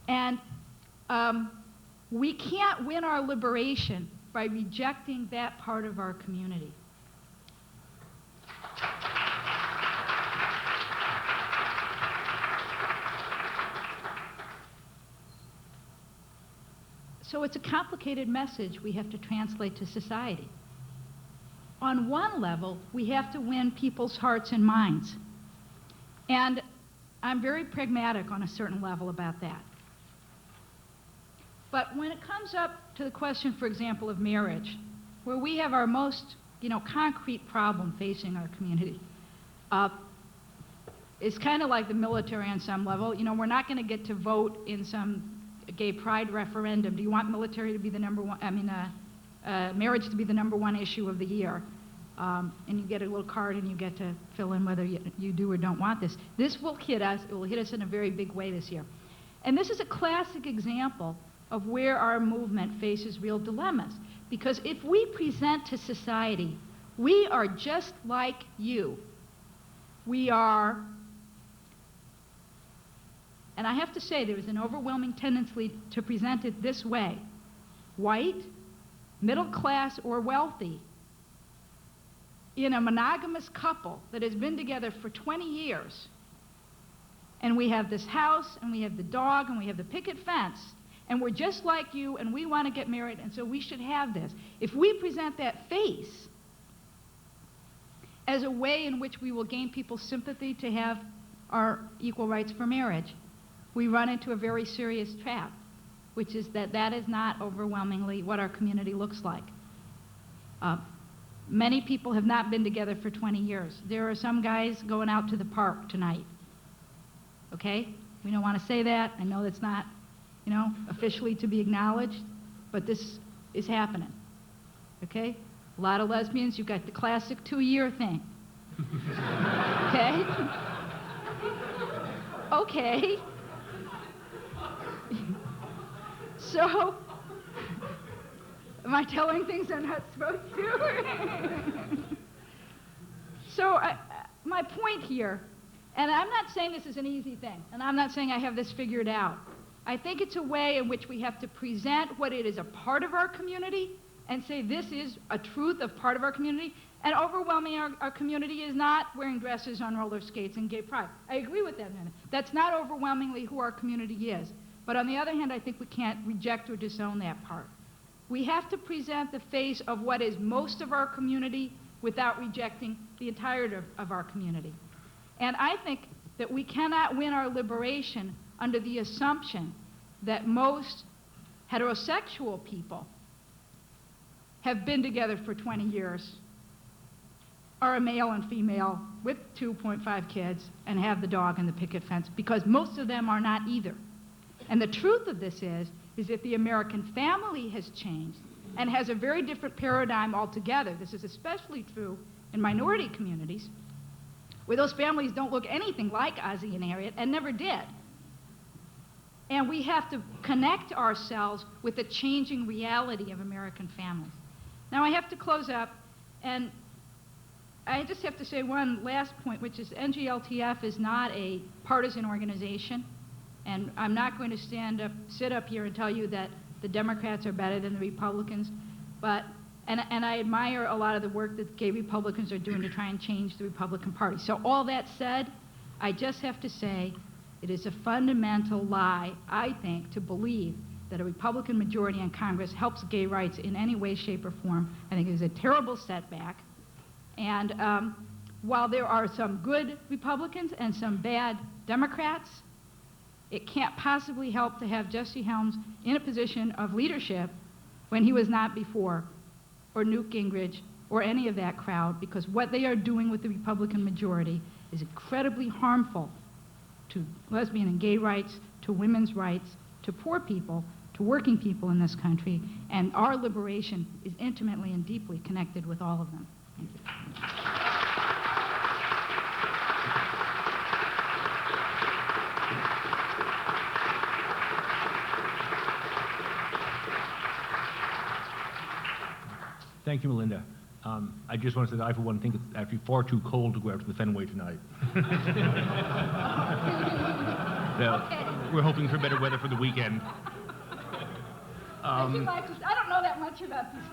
And we can't win our liberation by rejecting that part of our community. So it's a complicated message we have to translate to society. On one level, we have to win people's hearts and minds. And I'm very pragmatic on a certain level about that. But when it comes up to the question, for example, of marriage, where we have our most, concrete problem facing our community, it's kind of like the military on some level. We're not going to get to vote in some gay pride referendum. Do you want military to be the number one, marriage to be the number one issue of the year? And you get a little card and you get to fill in whether you do or don't want this. This will hit us. It will hit us in a very big way this year. And this is a classic example of where our movement faces real dilemmas. Because if we present to society, we are just like you. We are, and I have to say there is an overwhelming tendency to present it this way: white, middle class, or wealthy, in a monogamous couple that has been together for 20 years. And we have this house, and we have the dog, and we have the picket fence, and we're just like you, and we want to get married, and so we should have this. If we present that face as a way in which we will gain people's sympathy to have our equal rights for marriage, we run into a very serious trap, which is that is not overwhelmingly what our community looks like. Many people have not been together for 20 years. There are some guys going out to the park tonight. Okay? We don't want to say that. I know that's not, officially to be acknowledged, but this is happening. Okay? A lot of lesbians, you've got the classic 2-year thing. Okay? Okay. So, am I telling things I'm not supposed to? So, my point here, and I'm not saying this is an easy thing, and I'm not saying I have this figured out. I think it's a way in which we have to present what it is a part of our community and say this is a truth of part of our community, and overwhelming our community is not wearing dresses on roller skates and gay pride. I agree with that. That's not overwhelmingly who our community is. But on the other hand, I think we can't reject or disown that part. We have to present the face of what is most of our community without rejecting the entirety of our community. And I think that we cannot win our liberation under the assumption that most heterosexual people have been together for 20 years, are a male and female with 2.5 kids, and have the dog and the picket fence, because most of them are not either. And the truth of this is that the American family has changed and has a very different paradigm altogether. This is especially true in minority communities, where those families don't look anything like Ozzie and Harriet, and never did. And we have to connect ourselves with the changing reality of American families. Now, I have to close up, and I just have to say one last point, which is NGLTF is not a partisan organization, and I'm not going to sit up here and tell you that the Democrats are better than the Republicans, but, and I admire a lot of the work that gay Republicans are doing to try and change the Republican Party. So all that said, I just have to say it is a fundamental lie, I think, to believe that a Republican majority in Congress helps gay rights in any way, shape, or form. I think it is a terrible setback. And while there are some good Republicans and some bad Democrats, it can't possibly help to have Jesse Helms in a position of leadership when he was not before, or Newt Gingrich, or any of that crowd, because what they are doing with the Republican majority is incredibly harmful to lesbian and gay rights, to women's rights, to poor people, to working people in this country, and our liberation is intimately and deeply connected with all of them. Thank you. Thank you, Melinda. I just want to say that I, for one, think it's actually far too cold to go out to the Fenway tonight. So, we're hoping for better weather for the weekend. I don't know that much about this.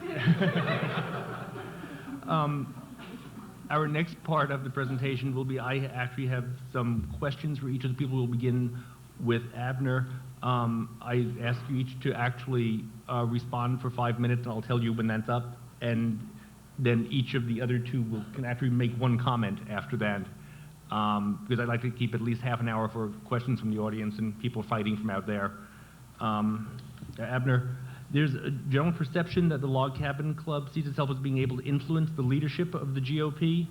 Our next part of the presentation will be, I actually have some questions for each of the people. We'll begin with Abner. I ask you each to actually respond for 5 minutes, and I'll tell you when that's up. And then each of the other two can actually make one comment after that, because I'd like to keep at least half an hour for questions from the audience and people fighting from out there. Abner, there's a general perception that the Log Cabin Club sees itself as being able to influence the leadership of the GOP,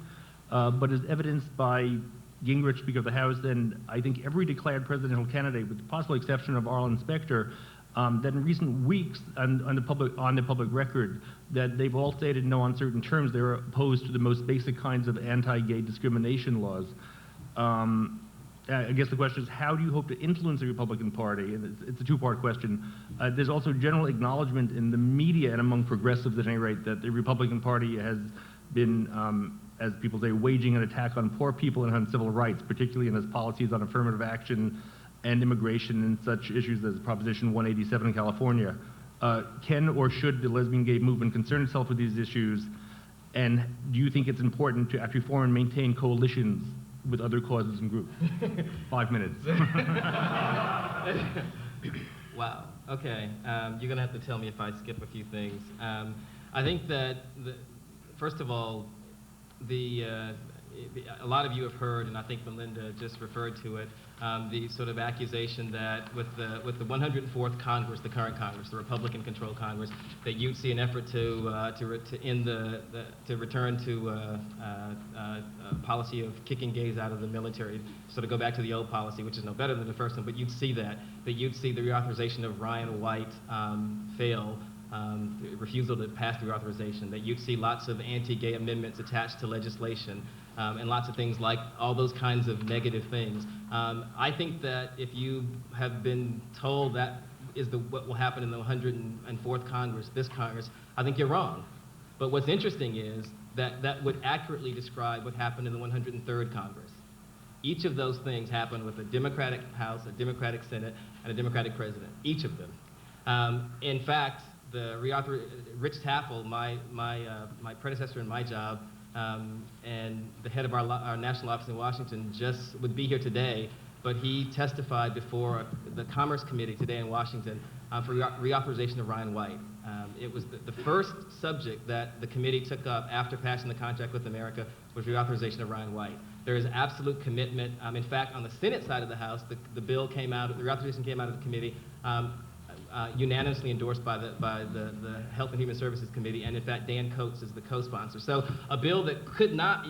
but as evidenced by Gingrich, Speaker of the House, and I think every declared presidential candidate, with the possible exception of Arlen Specter, that in recent weeks on the public record, that they've all stated in no uncertain terms they're opposed to the most basic kinds of anti-gay discrimination laws. I guess the question is, how do you hope to influence the Republican Party? And it's a two-part question. There's also general acknowledgement in the media and among progressives at any rate that the Republican Party has been, as people say, waging an attack on poor people and on civil rights, particularly in its policies on affirmative action and immigration and such issues as Proposition 187 in California. Can or should the lesbian gay movement concern itself with these issues? And do you think it's important to actually form and maintain coalitions with other causes and groups? 5 minutes. Wow. Okay. You're going to have to tell me if I skip a few things. I think that, first of all, a lot of you have heard, and I think Melinda just referred to it, the sort of accusation that with the 104th Congress, the current Congress, the Republican-controlled Congress, that you'd see an effort to return to a policy of kicking gays out of the military, sort of go back to the old policy, which is no better than the first one. But you'd see that you'd see the reauthorization of Ryan White fail. The refusal to pass the reauthorization, that you'd see lots of anti-gay amendments attached to legislation, and lots of things like all those kinds of negative things. I think that if you have been told that is what will happen in the 104th Congress, this Congress, I think you're wrong. But what's interesting is that that would accurately describe what happened in the 103rd Congress. Each of those things happened with a Democratic House, a Democratic Senate, and a Democratic President, each of them. In fact, Rich Taffel, my predecessor in my job, and the head of our national office in Washington, just would be here today, but he testified before the Commerce Committee today in Washington for reauthorization of Ryan White. It was the first subject that the committee took up after passing the contract with America was reauthorization of Ryan White. There is absolute commitment. In fact, on the Senate side of the House, the bill came out, the reauthorization came out of the committee, unanimously endorsed by the Health and Human Services Committee, and in fact, Dan Coates is the co-sponsor. So a bill that could not,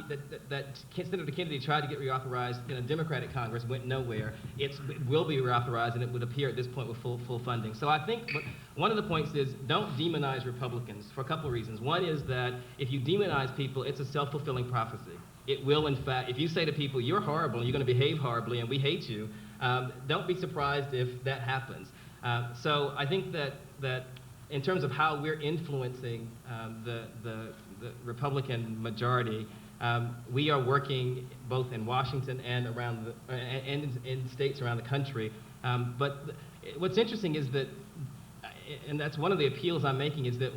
that Senator Kennedy tried to get reauthorized in a Democratic Congress went nowhere. It will be reauthorized, and it would appear at this point with full funding. So I think one of the points is don't demonize Republicans for a couple of reasons. One is that if you demonize people, it's a self-fulfilling prophecy. It will, in fact, if you say to people, you're horrible, and you're going to behave horribly, and we hate you, don't be surprised if that happens. So I think that in terms of how we're influencing the Republican majority, we are working both in Washington and around in states around the country. But what's interesting is that, and that's one of the appeals I'm making, is that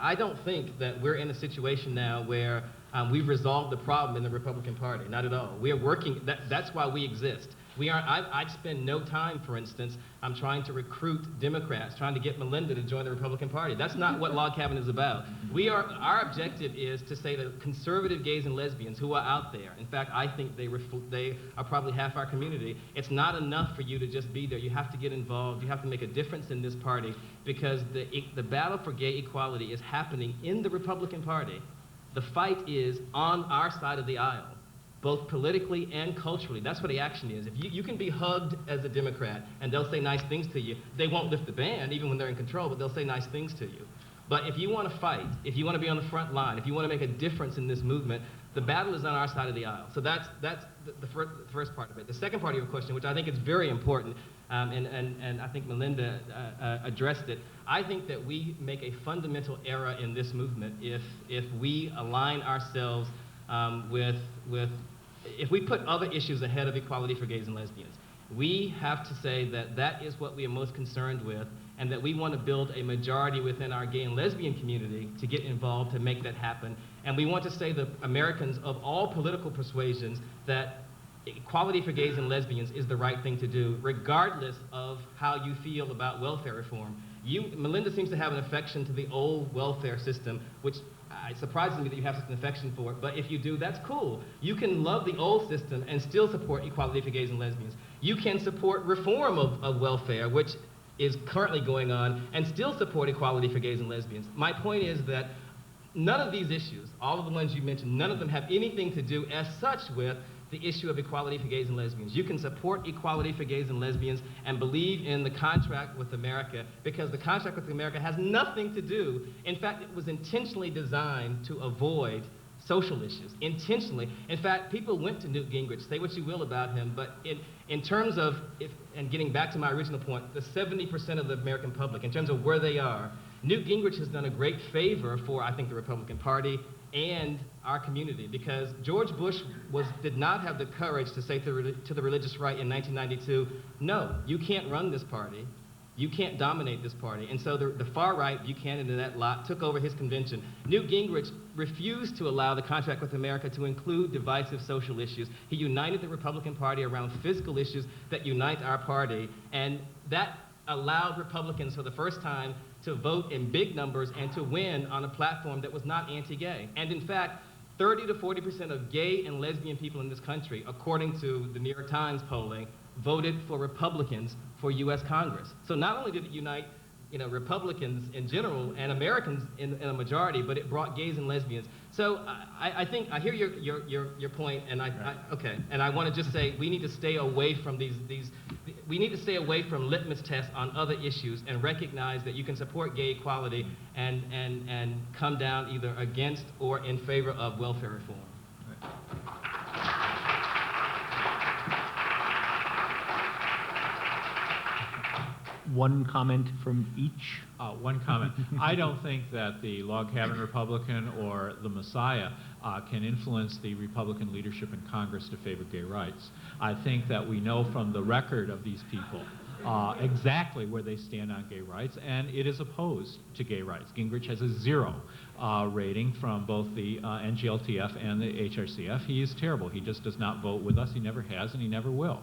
I don't think that we're in a situation now where we've resolved the problem in the Republican Party. Not at all. We are working. That's why we exist. I'd spend no time, for instance, I'm trying to recruit Democrats, trying to get Melinda to join the Republican Party. That's not what Log Cabin is about. Our objective is to say to conservative gays and lesbians who are out there, in fact, I think they are probably half our community, it's not enough for you to just be there. You have to get involved. You have to make a difference in this party, because the battle for gay equality is happening in the Republican Party. The fight is on our side of the aisle, both politically and culturally. That's what the action is. If you can be hugged as a Democrat and they'll say nice things to you, they won't lift the band even when they're in control, but they'll say nice things to you. But if you want to fight, if you want to be on the front line, if you want to make a difference in this movement, the battle is on our side of the aisle. So that's the first part of it. The second part of your question, which I think is very important, and I think Melinda addressed it, I think that we make a fundamental error in this movement if we align ourselves if we put other issues ahead of equality for gays and lesbians. We have to say that that is what we are most concerned with, and that we want to build a majority within our gay and lesbian community to get involved to make that happen. And we want to say to Americans of all political persuasions that equality for gays and lesbians is the right thing to do, regardless of how you feel about welfare reform. Melinda seems to have an affection to the old welfare system, which it surprises me that you have such an affection for it, but if you do, that's cool. You can love the old system and still support equality for gays and lesbians. You can support reform of welfare, which is currently going on, and still support equality for gays and lesbians. My point is that none of these issues, all of the ones you mentioned, none of them have anything to do as such with the issue of equality for gays and lesbians. You can support equality for gays and lesbians and believe in the contract with America, because the contract with America has nothing to do, in fact, it was intentionally designed to avoid social issues, intentionally. In fact, people went to Newt Gingrich, say what you will about him, but in terms of, and getting back to my original point, the 70% of the American public, in terms of where they are, Newt Gingrich has done a great favor for, I think, the Republican Party and our community, because George Bush did not have the courage to say to the religious right in 1992, no, you can't run this party, you can't dominate this party. And so the far right, Buchanan and that lot, took over his convention. Newt Gingrich refused to allow the contract with America to include divisive social issues. He united the Republican Party around fiscal issues that unite our party, and that allowed Republicans for the first time to vote in big numbers and to win on a platform that was not anti-gay. And in fact, 30 to 40% of gay and lesbian people in this country, according to the New York Times polling, voted for Republicans for U.S. Congress. So not only did it unite Republicans in general and Americans in a majority, but it brought gays and lesbians. So I think I hear your point, and okay. And I want to just say we need to stay away from we need to stay away from litmus tests on other issues and recognize that you can support gay equality and come down either against or in favor of welfare reform. One comment from each. One comment. I don't think that the log cabin Republican or the Messiah can influence the Republican leadership in Congress to favor gay rights. I think that we know from the record of these people exactly where they stand on gay rights, and it is opposed to gay rights. Gingrich has a 0 rating from both the NGLTF and the HRCF. He is terrible. He just does not vote with us. He never has, and he never will.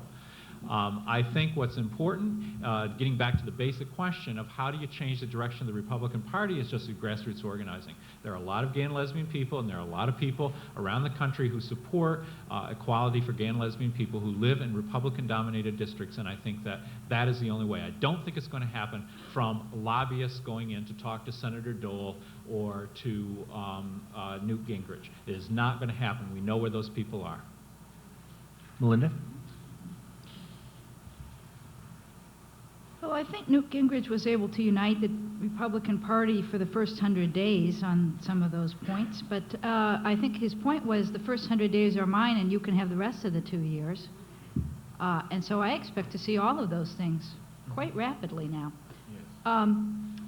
I think what's important, getting back to the basic question of how do you change the direction of the Republican Party, is just through grassroots organizing. There are a lot of gay and lesbian people, and there are a lot of people around the country who support equality for gay and lesbian people who live in Republican-dominated districts, and I think that that is the only way. I don't think it's going to happen from lobbyists going in to talk to Senator Dole or to Newt Gingrich. It is not going to happen. We know where those people are. Melinda? Well, I think Newt Gingrich was able to unite the Republican Party for the first 100 days on some of those points, but I think his point was the first 100 days are mine and you can have the rest of the 2 years. And so I expect to see all of those things quite rapidly now. Yes.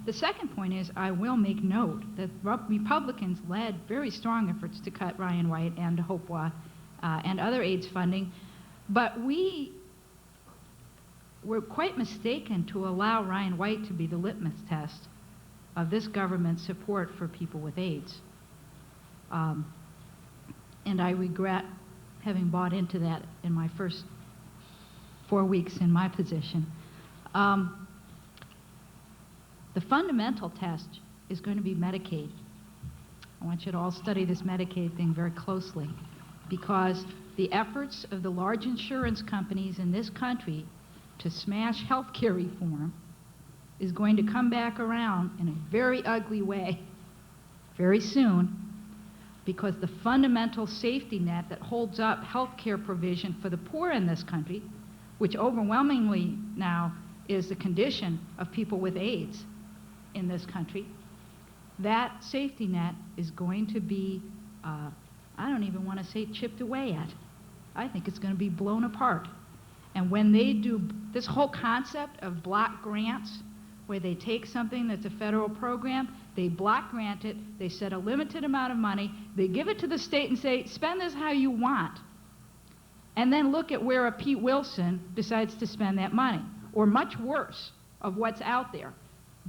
The second point is I will make note that Republicans led very strong efforts to cut Ryan White and Hopwa and other AIDS funding, but we're quite mistaken to allow Ryan White to be the litmus test of this government's support for people with AIDS. And I regret having bought into that in my first 4 weeks in my position. The fundamental test is going to be Medicaid. I want you to all study this Medicaid thing very closely, because the efforts of the large insurance companies in this country to smash health care reform is going to come back around in a very ugly way very soon, because the fundamental safety net that holds up health care provision for the poor in this country, which overwhelmingly now is the condition of people with AIDS in this country, that safety net is going to be, I don't even want to say chipped away at. I think it's going to be blown apart. And when they do this whole concept of block grants, where they take something that's a federal program, they block grant it, they set a limited amount of money, they give it to the state and say, spend this how you want. And then look at where a Pete Wilson decides to spend that money, or much worse, of what's out there.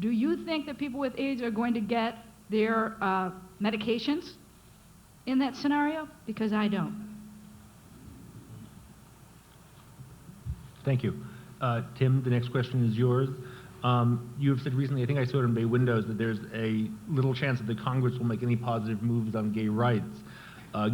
Do you think that people with AIDS are going to get their medications in that scenario? Because I don't. Thank you. Tim, the next question is yours. You have said recently, I think I saw it in Bay Windows, that there's a little chance that the Congress will make any positive moves on gay rights.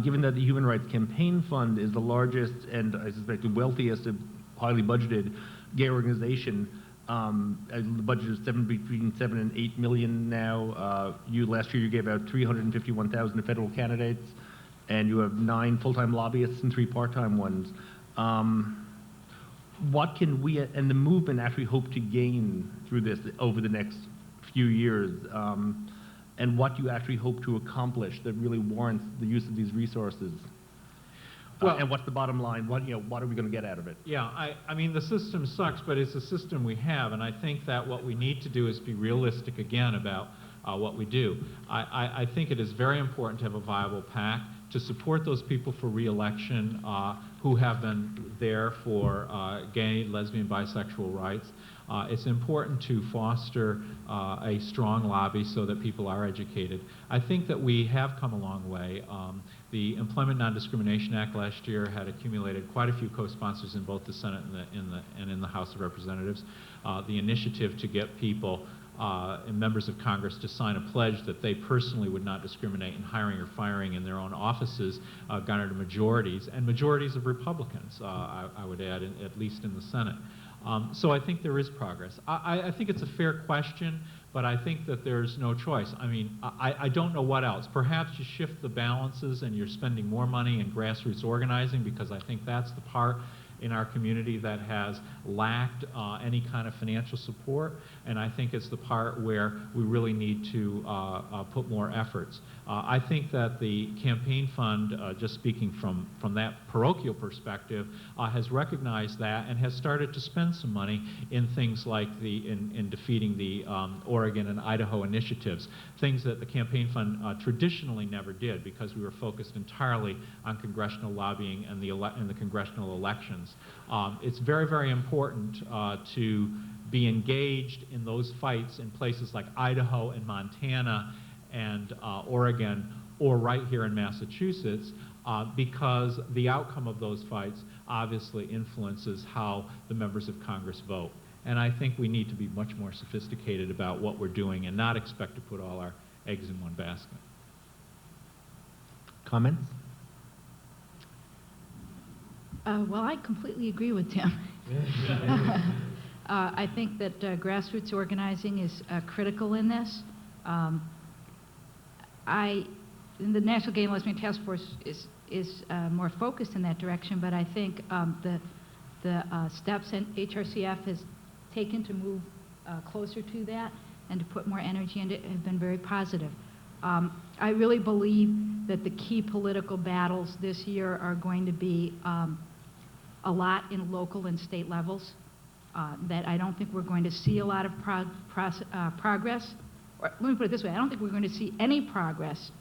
Given that the Human Rights Campaign Fund is the largest and, I suspect, the wealthiest of highly budgeted gay organization, the budget is between 7 and 8 million now. Last year you gave out 351,000 to federal candidates, and you have 9 full-time lobbyists and 3 part-time ones. What can we and the movement actually hope to gain through this over the next few years, and what do you actually hope to accomplish that really warrants the use of these resources? Well, and what's the bottom line? What are we going to get out of it? Yeah, I mean, the system sucks, but it's a system we have, and I think that what we need to do is be realistic again about what we do. I think it is very important to have a viable PAC to support those people for re-election who have been there for gay, lesbian, bisexual rights. It's important to foster a strong lobby so that people are educated. I think that we have come a long way. The Employment Non-Discrimination Act last year had accumulated quite a few co-sponsors in both the Senate and in the House of Representatives. The initiative to get people and members of Congress to sign a pledge that they personally would not discriminate in hiring or firing in their own offices, garnered majorities, and majorities of Republicans, I would add, at least in the Senate. So I think there is progress. I think it's a fair question, but I think that there's no choice. I mean, I don't know what else. Perhaps you shift the balances and you're spending more money in grassroots organizing, because I think that's the part in our community that has lacked any kind of financial support, and I think it's the part where we really need to put more efforts. I think that the campaign fund, just speaking from that parochial perspective, has recognized that and has started to spend some money in things like in defeating the Oregon and Idaho initiatives, things that the campaign fund traditionally never did, because we were focused entirely on congressional lobbying and the congressional elections. It's very, very important to be engaged in those fights in places like Idaho and Montana and Oregon, or right here in Massachusetts, because the outcome of those fights obviously influences how the members of Congress vote. And I think we need to be much more sophisticated about what we're doing and not expect to put all our eggs in one basket. Comments? Well, I completely agree with Tim. I think that grassroots organizing is critical in this. The National Gay and Lesbian Task Force is more focused in that direction, but I think the steps HRCF has taken to move closer to that and to put more energy into it have been very positive. I really believe that the key political battles this year are going to be a lot in local and state levels, that I don't think we're going to see a lot of progress. Or, let me put it this way, I don't think we're going to see any progress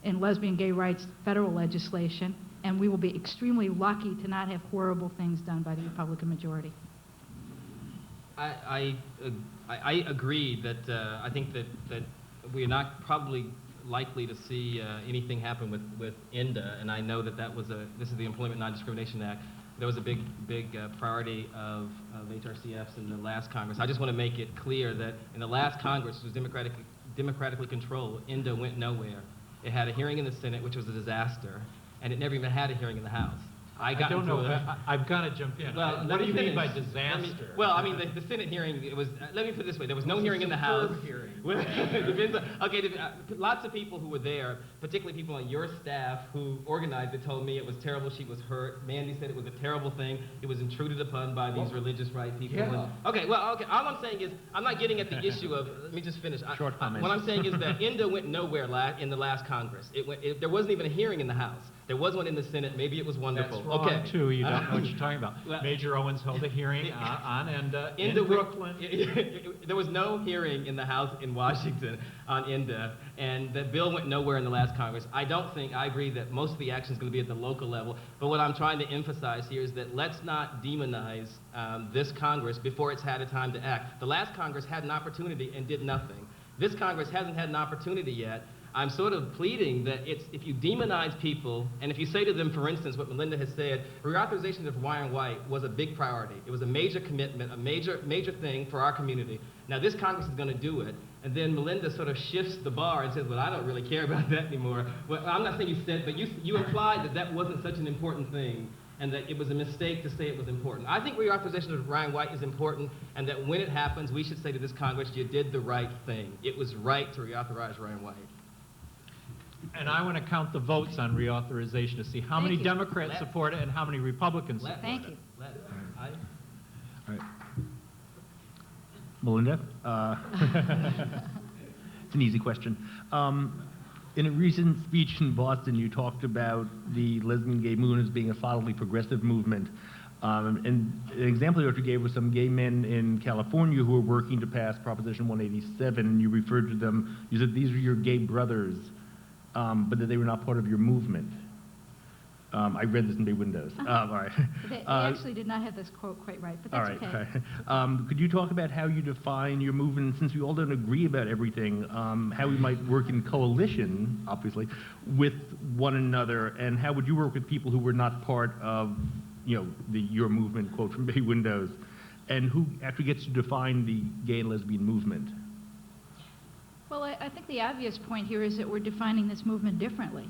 in lesbian gay rights federal legislation, and we will be extremely lucky to not have horrible things done by the Republican majority. I agree that I think that we're not probably likely to see anything happen with INDA, and I know that this is the Employment Non-Discrimination Act. There was a big priority of HRCFs in the last Congress. I just want to make it clear that in the last Congress, which was democratically controlled, INDA went nowhere. It had a hearing in the Senate, which was a disaster, and it never even had a hearing in the House. I've got to jump in. Well, what do you mean by disaster? Well, I mean, the Senate hearing, it was, let me put it this way, there was no hearing in the House. Lots of people who were there, particularly people on your staff who organized it, told me it was terrible, she was hurt. Mandy said it was a terrible thing. It was intruded upon by these religious right people. Yeah. Okay, all I'm saying is, I'm not getting at the issue of, let me just finish. Short comment. What I'm saying is that INDA went nowhere in the last Congress. There wasn't even a hearing in the House. There was one in the Senate. Maybe it was wonderful. That's wrong, too. You don't know what you're talking about. Well, Major Owens held a hearing on INDA in Brooklyn. There was no hearing in the House in Washington on INDA, and the bill went nowhere in the last Congress. I agree that most of the action is going to be at the local level, but what I'm trying to emphasize here is that let's not demonize this Congress before it's had a time to act. The last Congress had an opportunity and did nothing. This Congress hasn't had an opportunity yet. I'm sort of pleading that if you demonize people, and if you say to them, for instance, what Melinda has said, reauthorization of Ryan White was a big priority. It was a major commitment, a major thing for our community. Now this Congress is going to do it, and then Melinda sort of shifts the bar and says, well, I don't really care about that anymore. Well, I'm not saying you said, but you implied that wasn't such an important thing, and that it was a mistake to say it was important. I think reauthorization of Ryan White is important, and that when it happens, we should say to this Congress, you did the right thing. It was right to reauthorize Ryan White. And I want to count the votes on reauthorization to see how many Democrats support it and how many Republicans support it. Thank you. All right. Melinda? It's an easy question. In a recent speech in Boston, you talked about the lesbian gay movement as being a solidly progressive movement. And an example that you gave was some gay men in California who were working to pass Proposition 187, and you referred to them, you said these are your gay brothers, but that they were not part of your movement. I read this in big windows. All right. They actually did not have this quote quite right, but that's okay. Could you talk about how you define your movement, since we all don't agree about everything, how we might work in coalition, obviously, with one another, and how would you work with people who were not part of, your movement, quote from big windows, and who actually gets to define the gay and lesbian movement? Well, I think the obvious point here is that we're defining this movement differently.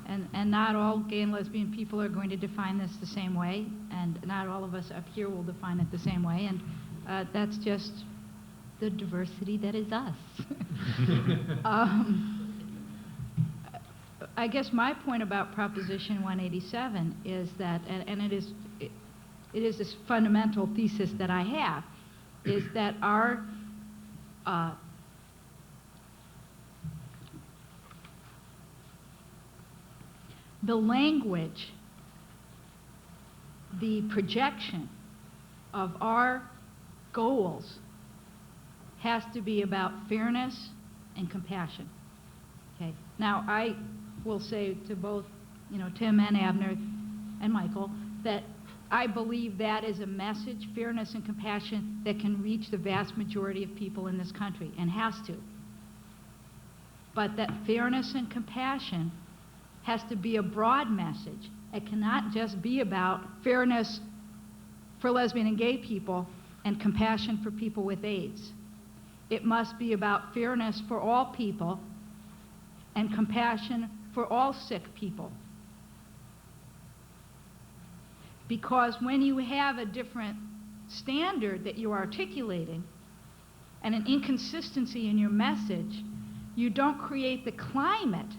And not all gay and lesbian people are going to define this the same way, and not all of us up here will define it the same way, and that's just the diversity that is us. I guess my point about Proposition 187 is that, and it is this fundamental thesis that I have, is that our the language, the projection of our goals has to be about fairness and compassion. Okay. Now, I will say to both, Tim and Abner and Michael, that I believe that is a message, fairness and compassion, that can reach the vast majority of people in this country, and has to. But that fairness and compassion has to be a broad message. It cannot just be about fairness for lesbian and gay people and compassion for people with AIDS. It must be about fairness for all people and compassion for all sick people. Because when you have a different standard that you're articulating and an inconsistency in your message, you don't create the climate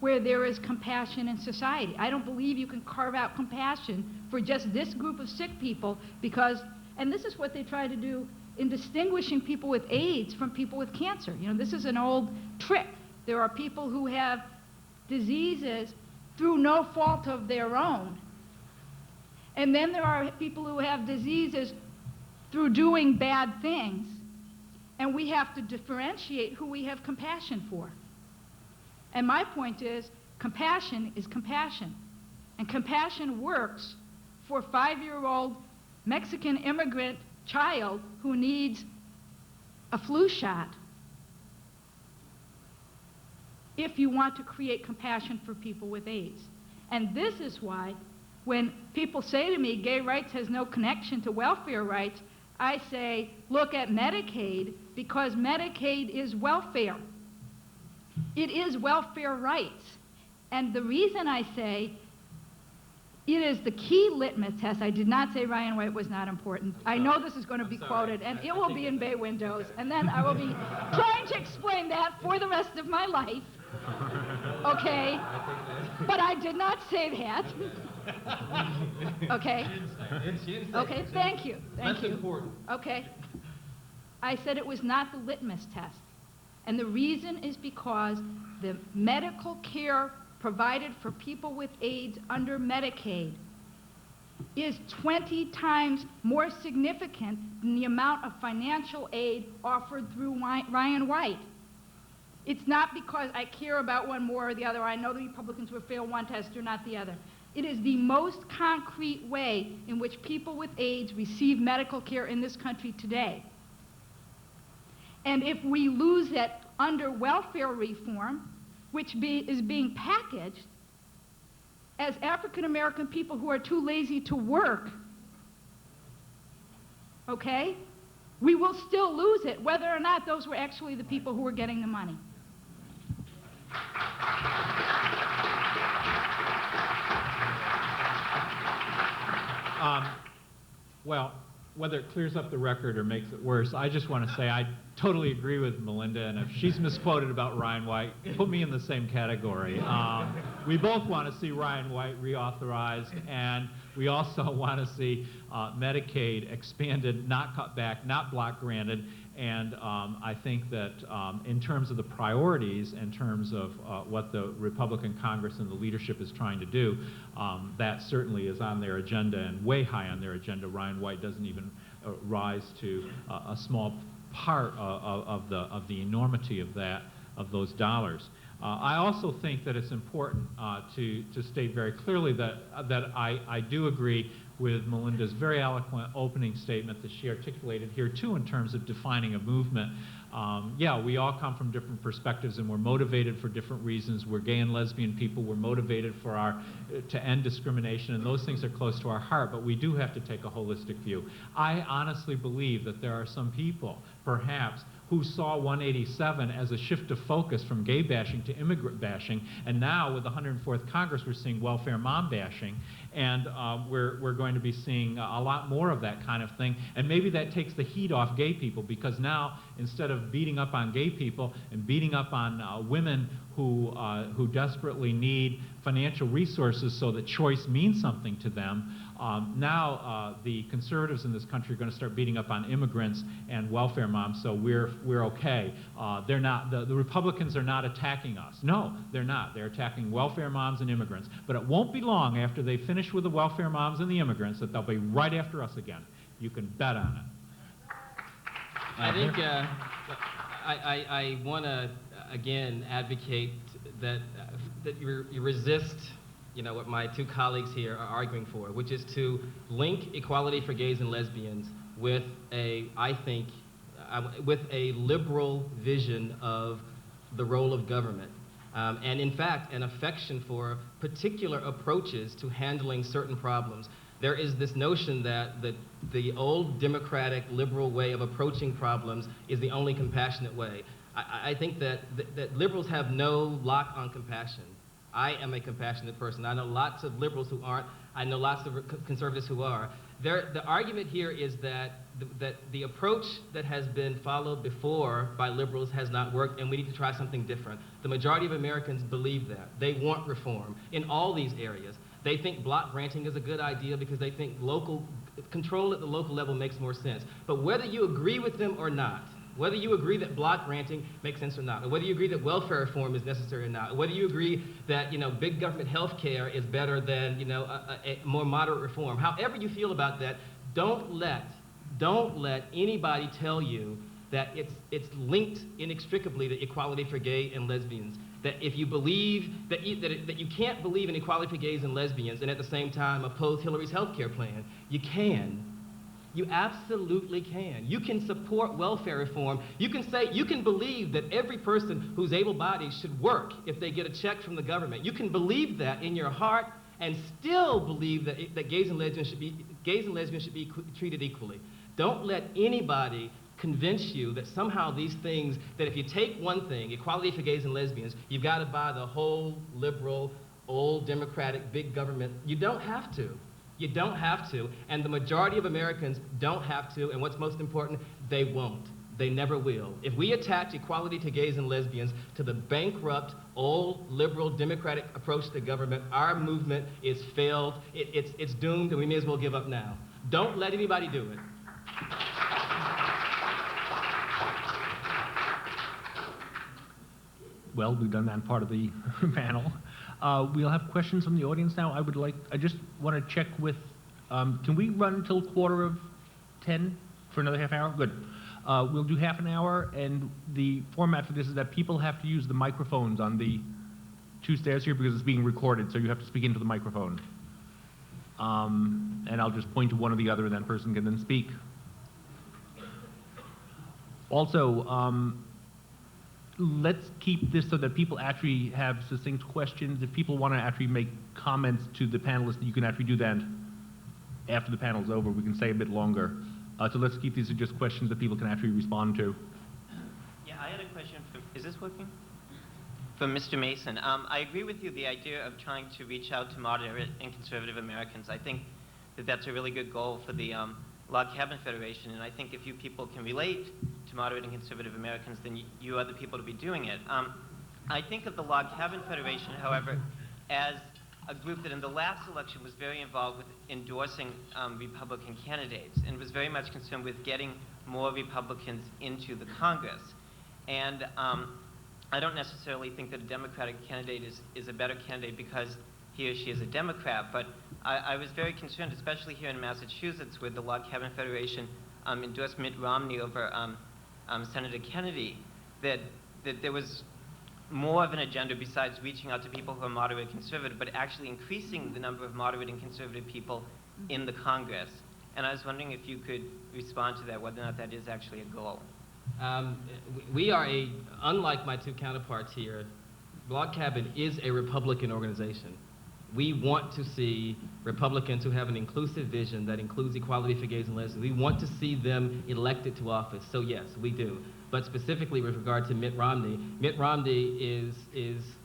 where there is compassion in society. I don't believe you can carve out compassion for just this group of sick people because, and this is what they try to do in distinguishing people with AIDS from people with cancer. This is an old trick. There are people who have diseases through no fault of their own. And then there are people who have diseases through doing bad things. And we have to differentiate who we have compassion for. And my point is compassion. And compassion works for a 5-year-old Mexican immigrant child who needs a flu shot if you want to create compassion for people with AIDS. And this is why when people say to me, gay rights has no connection to welfare rights, I say, look at Medicaid, because Medicaid is welfare. It is welfare rights. And the reason I say it is the key litmus test, I did not say Ryan White was not important. I know this is going to be quoted, and it will be in bay windows, and then I will be trying to explain that for the rest of my life. Okay? But I did not say that. Okay? Okay, thank you. Thank you. That's important. Okay. I said it was not the litmus test. And the reason is because the medical care provided for people with AIDS under Medicaid is 20 times more significant than the amount of financial aid offered through Ryan White. It's not because I care about one more or the other. I know the Republicans would fail one test or not the other. It is the most concrete way in which people with AIDS receive medical care in this country today. And if we lose it under welfare reform, which is being packaged as African American people who are too lazy to work, okay, we will still lose it, whether or not those were actually the people who were getting the money. Well, whether it clears up the record or makes it worse, I just want to say I totally agree with Melinda, and if she's misquoted about Ryan White, put me in the same category. We both want to see Ryan White reauthorized, and we also want to see Medicaid expanded, not cut back, not block granted, and I think that in terms of the priorities, in terms of what the Republican Congress and the leadership is trying to do, that certainly is on their agenda and way high on their agenda. Ryan White doesn't even rise to a small part of the enormity of those dollars. I also think that it's important to state very clearly that I do agree with Melinda's very eloquent opening statement that she articulated here too in terms of defining a movement. Yeah, we all come from different perspectives and we're motivated for different reasons. We're gay and lesbian people. We're motivated for to end discrimination, and those things are close to our heart, but we do have to take a holistic view. I honestly believe that there are some people, perhaps, who saw 187 as a shift of focus from gay bashing to immigrant bashing, and now with the 104th Congress we're seeing welfare mom bashing, and we're going to be seeing a lot more of that kind of thing, and maybe that takes the heat off gay people, because now instead of beating up on gay people and beating up on women who desperately need financial resources so that choice means something to them, now the conservatives in this country are going to start beating up on immigrants and welfare moms, so we're okay. They're not, the Republicans are not attacking us. No, they're not. They're attacking welfare moms and immigrants. But it won't be long after they finish with the welfare moms and the immigrants that they'll be right after us again. You can bet on it. I think I want to again advocate that you resist, what my two colleagues here are arguing for, which is to link equality for gays and lesbians with with a liberal vision of the role of government. And in fact, an affection for particular approaches to handling certain problems. There is this notion that the old democratic liberal way of approaching problems is the only compassionate way. I think that liberals have no lock on compassion. I am a compassionate person. I know lots of liberals who aren't. I know lots of conservatives who are. The argument here is that the approach that has been followed before by liberals has not worked, and we need to try something different. The majority of Americans believe that. They want reform in all these areas. They think block granting is a good idea because they think control at the local level makes more sense. But whether you agree with them or not, whether you agree that block granting makes sense or not, or whether you agree that welfare reform is necessary or not, or whether you agree that big government health care is better than a more moderate reform, however you feel about that, don't let anybody tell you that it's linked inextricably to equality for gay and lesbians. That if you believe that you can't believe in equality for gays and lesbians and at the same time oppose Hillary's health care plan, you can. You absolutely can. You can support welfare reform. You can believe that every person who's able-bodied should work if they get a check from the government. You can believe that in your heart and still believe that gays and lesbians should be treated equally. Don't let anybody convince you that somehow these things, that if you take one thing, equality for gays and lesbians, you've got to buy the whole liberal, old democratic, big government. You don't have to. You don't have to, and the majority of Americans don't have to, and what's most important, they won't. They never will. If we attach equality to gays and lesbians to the bankrupt, old, liberal, democratic approach to government, our movement is failed, it's doomed, and we may as well give up now. Don't let anybody do it. Well, we've done that part of the panel. We'll have questions from the audience now. I just want to check with, can we run until 9:45 for another half hour? Good. We'll do half an hour, and the format for this is that people have to use the microphones on the two stairs here because it's being recorded, so you have to speak into the microphone. And I'll just point to one or the other, and that person can then speak. Also, let's keep this so that people actually have succinct questions. If people want to actually make comments to the panelists, you can actually do that after the panel's over. We can stay a bit longer. So let's keep these just questions that people can actually respond to. Yeah, I had a question is this working? For Mr. Mason. I agree with you, the idea of trying to reach out to moderate and conservative Americans. I think that that's a really good goal for the Log Cabin Federation, and I think if you people can relate to moderate and conservative Americans, then you are the people to be doing it. I think of the Log Cabin Federation, however, as a group that in the last election was very involved with endorsing Republican candidates and was very much concerned with getting more Republicans into the Congress. And I don't necessarily think that a Democratic candidate is a better candidate because he or she is a Democrat, but I was very concerned, especially here in Massachusetts, where the Log Cabin Federation endorsed Mitt Romney over Senator Kennedy, that there was more of an agenda besides reaching out to people who are moderate and conservative, but actually increasing the number of moderate and conservative people in the Congress. And I was wondering if you could respond to that, whether or not that is actually a goal. We are unlike my two counterparts here, Log Cabin is a Republican organization. We want to see Republicans who have an inclusive vision that includes equality for gays and lesbians. We want to see them elected to office, so yes, we do. but specifically with regard to Mitt Romney. Mitt Romney is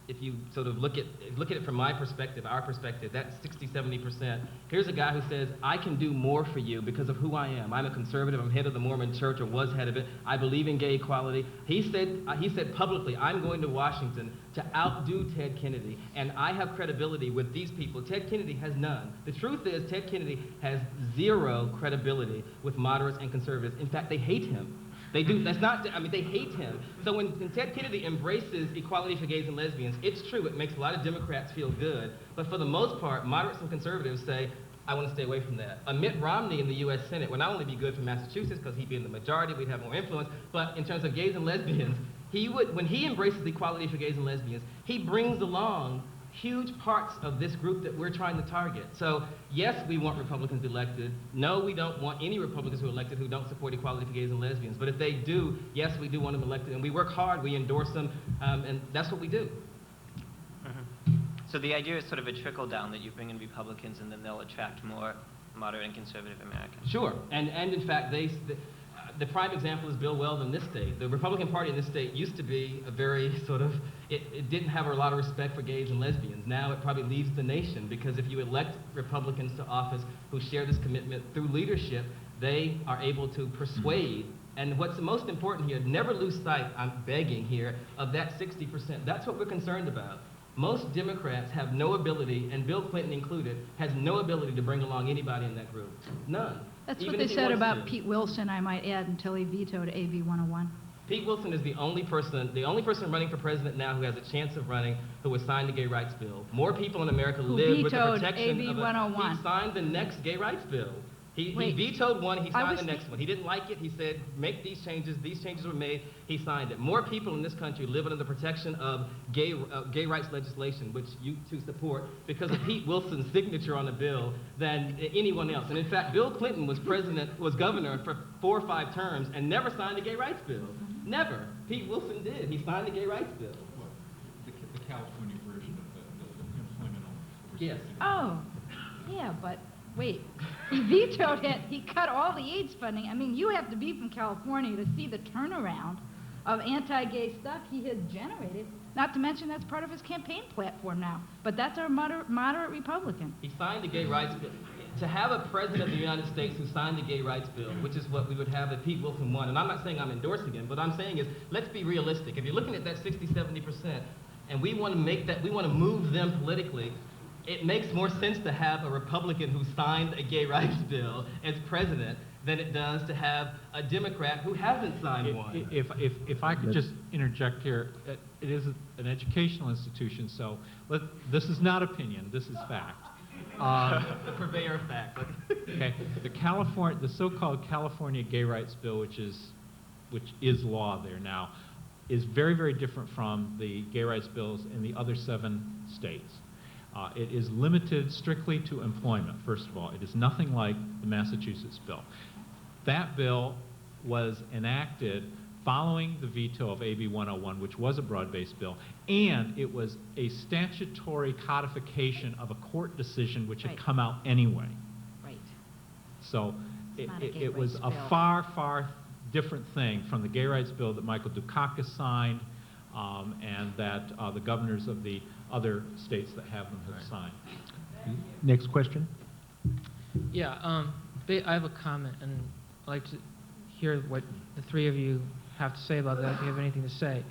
if you sort of look at it from my perspective, our perspective, that's 60-70%. Here's a guy who says, I can do more for you because of who I am. I'm a conservative, I'm head of the Mormon church, or was head of it. I believe in gay equality. He said publicly, I'm going to Washington to outdo Ted Kennedy, and I have credibility with these people. Ted Kennedy has none. The truth is, Ted Kennedy has zero credibility with moderates and conservatives. In fact, they hate him. They do. That's not. I mean, they hate him. So when Ted Kennedy embraces equality for gays and lesbians, it's true. It makes a lot of Democrats feel good. But for the most part, moderates and conservatives say, I want to stay away from that. A Mitt Romney in the U.S. Senate would not only be good for Massachusetts because he'd be in the majority, we'd have more influence, but in terms of gays and lesbians, when he embraces equality for gays and lesbians, he brings along huge parts of this group that we're trying to target. So yes, we want Republicans elected. No, we don't want any Republicans who are elected who don't support equality for gays and lesbians. But if they do, yes, we do want them elected. And we work hard, we endorse them, and that's what we do. So the idea is sort of a trickle down, that you bring in Republicans and then they'll attract more moderate and conservative Americans. Sure, and in fact, the prime example is Bill Weld in this state. The Republican Party in this state used to be a very sort of, it didn't have a lot of respect for gays and lesbians. Now it probably leads the nation, because if you elect Republicans to office who share this commitment through leadership, they are able to persuade. And what's most important here, never lose sight, I'm begging here, of that 60%. That's what we're concerned about. Most Democrats have no ability, and Bill Clinton included, has no ability to bring along anybody in that group. None. That's Even what they if he said wants about to. Pete Wilson, I might add, until he vetoed AB 101. Pete Wilson is the only person running for president now who has a chance of running who has signed the gay rights bill. More people in America Who live with the vetoed protection AB of 101. He signed the next gay rights bill. He Wait, vetoed one, he I signed was the next one. He didn't like it, he said, make these changes were made, he signed it. More people in this country live under the protection of gay rights legislation, which you two support, because of Pete Wilson's signature on the bill than anyone else. And in fact, Bill Clinton was governor for 4 or 5 terms and never signed a gay rights bill. Never. Pete Wilson did. He signed the gay rights bill. The California version of the employment Yes. Oh, yeah, but wait, he vetoed it, he cut all the AIDS funding. I mean, you have to be from California to see the turnaround of anti-gay stuff he has generated, not to mention that's part of his campaign platform now. But that's our moderate Republican. He signed the gay rights bill. To have a president of the United States who signed the gay rights bill, which is what we would have if Pete Wilson won, and I'm not saying I'm endorsing him, but I'm saying is, let's be realistic. If you're looking at that 60-70%, and we want to move them politically, it makes more sense to have a Republican who signed a gay rights bill as president than it does to have a Democrat who hasn't signed one. If I could just interject here, it is an educational institution, so this is not opinion, this is fact. The purveyor of fact. Okay, the so-called California gay rights bill, which is law there now, is very, very different from the gay rights bills in the other 7 states. It is limited strictly to employment, first of all. It is nothing like the Massachusetts bill. That bill was enacted following the veto of AB 101, which was a broad-based bill, and it was a statutory codification of a court decision which had Right. come out anyway. Right. So It's not a gay it was rights a bill. far, far different thing from the gay rights bill that Michael Dukakis signed, and that the governors of the other states that have them have signed. Next question. Yeah, I have a comment, and I'd like to hear what the 3 of you have to say about that, if you have anything to say.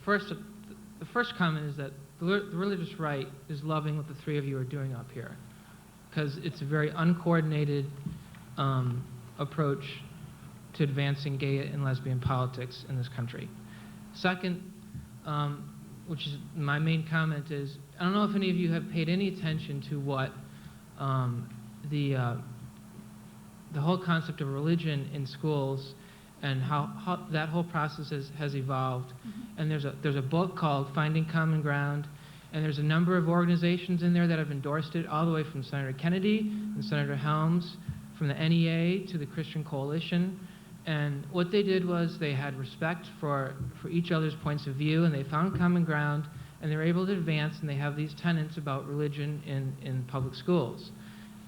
First, the first comment is that the religious right is loving what the 3 of you are doing up here, because it's a very uncoordinated approach to advancing gay and lesbian politics in this country. Second, which is my main comment, is I don't know if any of you have paid any attention to what the whole concept of religion in schools and how that whole process has evolved. Mm-hmm. And there's a book called Finding Common Ground, and there's a number of organizations in there that have endorsed it, all the way from Senator Kennedy and Senator Helms, from the NEA to the Christian Coalition. And what they did was they had respect for each other's points of view, and they found common ground, and they were able to advance, and they have these tenets about religion in public schools.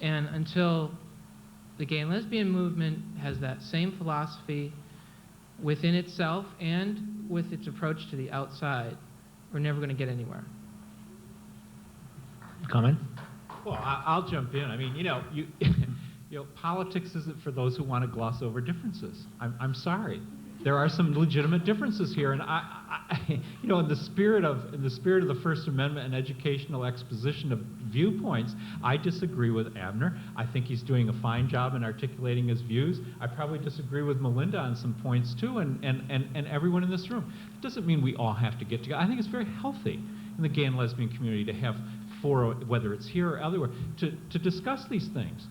And until the gay and lesbian movement has that same philosophy, within itself and with its approach to the outside, we're never going to get anywhere. Comment? Well, I'll jump in. I mean, politics isn't for those who want to gloss over differences. I'm sorry. There are some legitimate differences here, and in the spirit of the First Amendment and educational exposition of viewpoints, I disagree with Abner. I think he's doing a fine job in articulating his views. I probably disagree with Melinda on some points too, and everyone in this room. It doesn't mean we all have to get together. I think it's very healthy in the gay and lesbian community to have whether it's here or elsewhere, to discuss these things.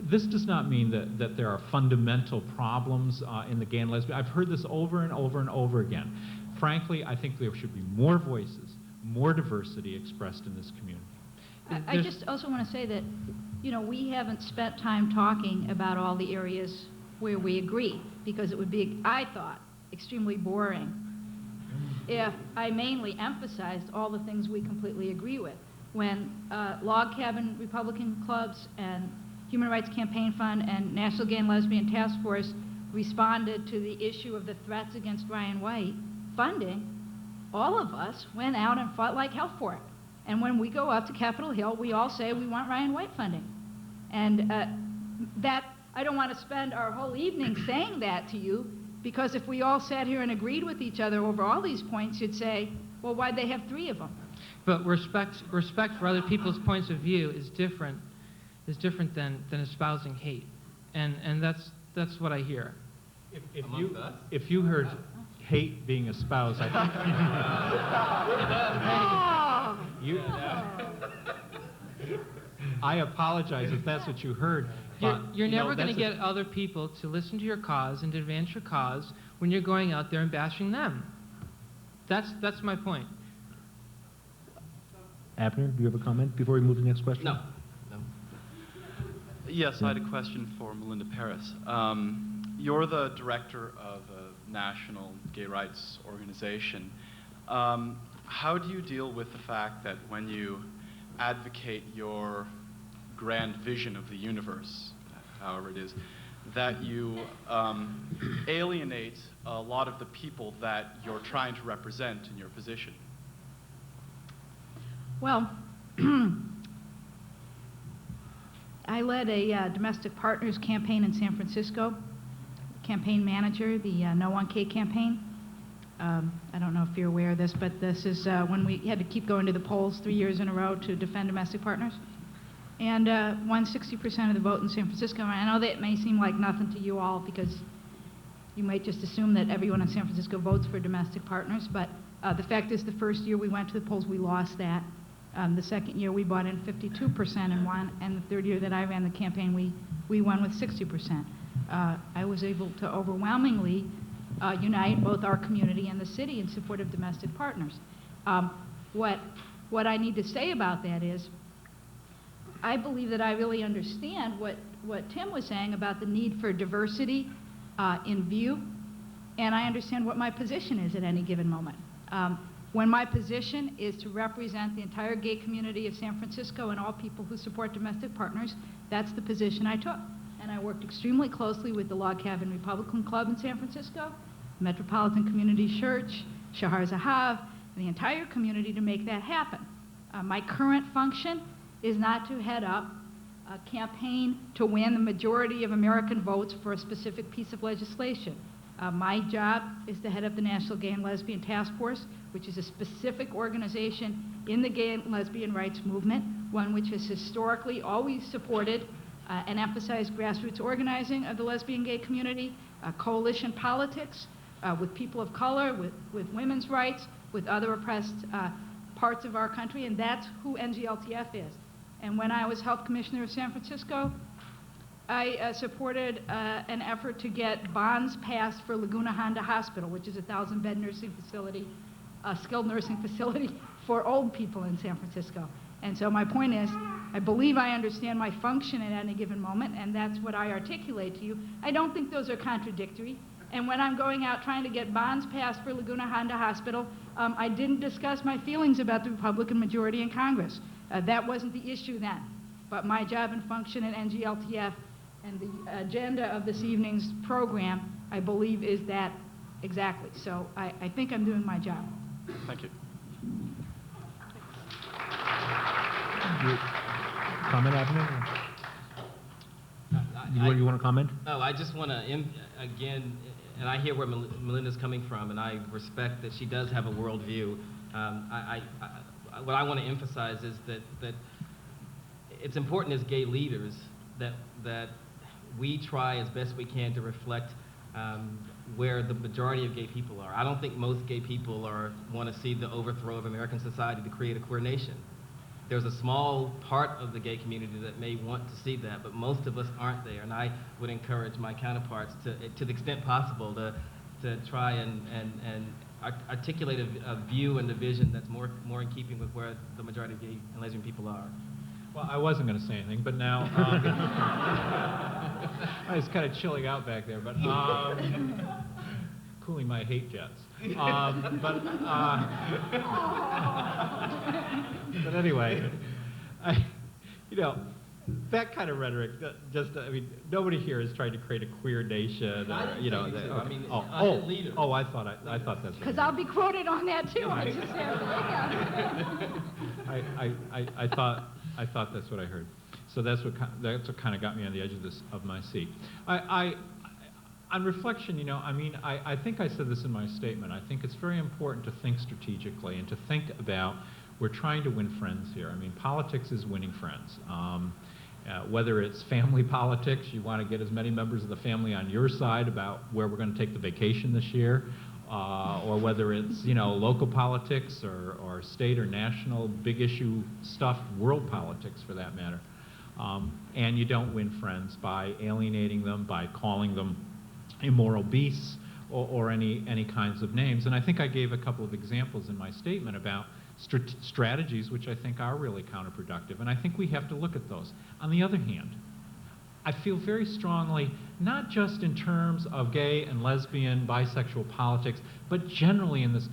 This does not mean that there are fundamental problems in the gay and lesbian. I've heard this over and over and over again. Frankly, I think there should be more voices, more diversity expressed in this community. I just also want to say that, we haven't spent time talking about all the areas where we agree, because it would be, I thought, extremely boring if I mainly emphasized all the things we completely agree with. When Log Cabin Republican Clubs and Human Rights Campaign Fund and National Gay and Lesbian Task Force responded to the issue of the threats against Ryan White funding, all of us went out and fought like hell for it. And when we go up to Capitol Hill, we all say we want Ryan White funding. And that, I don't want to spend our whole evening saying that to you, because if we all sat here and agreed with each other over all these points, you'd say, well, why'd they have 3 of them? But respect for other people's points of view is different than espousing hate, and that's what I hear. If you heard hate being espoused, I think I apologize if that's what you heard. You're never going to get other people to listen to your cause and to advance your cause when you're going out there and bashing them. That's my point. Abner, do you have a comment before we move to the next question? No. Yes, I had a question for Melinda Paris. You're the director of a national gay rights organization. How do you deal with the fact that when you advocate your grand vision of the universe, however it is, that you alienate a lot of the people that you're trying to represent in your position? Well, I led a domestic partners campaign in San Francisco, campaign manager, the No 1K campaign. I don't know if you're aware of this, but this is when we had to keep going to the polls 3 years in a row to defend domestic partners. And won 60% of the vote in San Francisco. And I know that may seem like nothing to you all, because you might just assume that everyone in San Francisco votes for domestic partners, but the fact is the first year we went to the polls, we lost that. The second year we bought in 52% and won, and the third year that I ran the campaign, we won with 60%. I was able to overwhelmingly unite both our community and the city in support of domestic partners. What I need to say about that is, I believe that I really understand what Tim was saying about the need for diversity in view, and I understand what my position is at any given moment. When my position is to represent the entire gay community of San Francisco and all people who support domestic partners, that's the position I took. And I worked extremely closely with the Log Cabin Republican Club in San Francisco, Metropolitan Community Church, Shahar Zahav, and the entire community to make that happen. My current function is not to head up a campaign to win the majority of American votes for a specific piece of legislation. My job is to head up the National Gay and Lesbian Task Force, which is a specific organization in the gay and lesbian rights movement, one which has historically always supported and emphasized grassroots organizing of the lesbian gay community, coalition politics with people of color, with women's rights, with other oppressed parts of our country, and that's who NGLTF is. And when I was Health Commissioner of San Francisco, I supported an effort to get bonds passed for Laguna Honda Hospital, which is a 1,000-bed nursing facility, a skilled nursing facility for old people in San Francisco. And so my point is, I believe I understand my function at any given moment, and that's what I articulate to you. I don't think those are contradictory. And when I'm going out trying to get bonds passed for Laguna Honda Hospital, I didn't discuss my feelings about the Republican majority in Congress. That wasn't the issue then. But my job and function at NGLTF and the agenda of this evening's program I believe is that exactly. So I think I'm doing my job. Thank you. Comment, Abner? You want to comment? Oh, I just want to, again, and I hear where Melinda's coming from, and I respect that she does have a worldview. What I want to emphasize is that it's important as gay leaders that we try as best we can to reflect where the majority of gay people are. I don't think most gay people want to see the overthrow of American society to create a queer nation. There's a small part of the gay community that may want to see that, but most of us aren't there. And I would encourage my counterparts to the extent possible, to try and articulate a view and a vision that's more in keeping with where the majority of gay and lesbian people are. Well, I wasn't going to say anything, but now it's kind of chilling out back there, but cooling my hate jets. But anyway, that kind of rhetoric, nobody here is trying to create a queer nation. I didn't think so. I mean, leaders. I thought that's. Because I'll be quoted on that too. I just have, I thought that's what I heard. So that's what kind of got me on the edge of my seat. On reflection, I think I said this in my statement. I think it's very important to think strategically and to think about, we're trying to win friends here. Politics is winning friends. Whether it's family politics, you want to get as many members of the family on your side about where we're going to take the vacation this year, or whether it's local politics or state or national big issue stuff, world politics for that matter. And you don't win friends by alienating them, by calling them immoral beasts or any kinds of names. And I think I gave a couple of examples in my statement about strategies which I think are really counterproductive, and I think we have to look at those. On the other hand, I feel very strongly, not just in terms of gay and lesbian, bisexual politics, but generally in this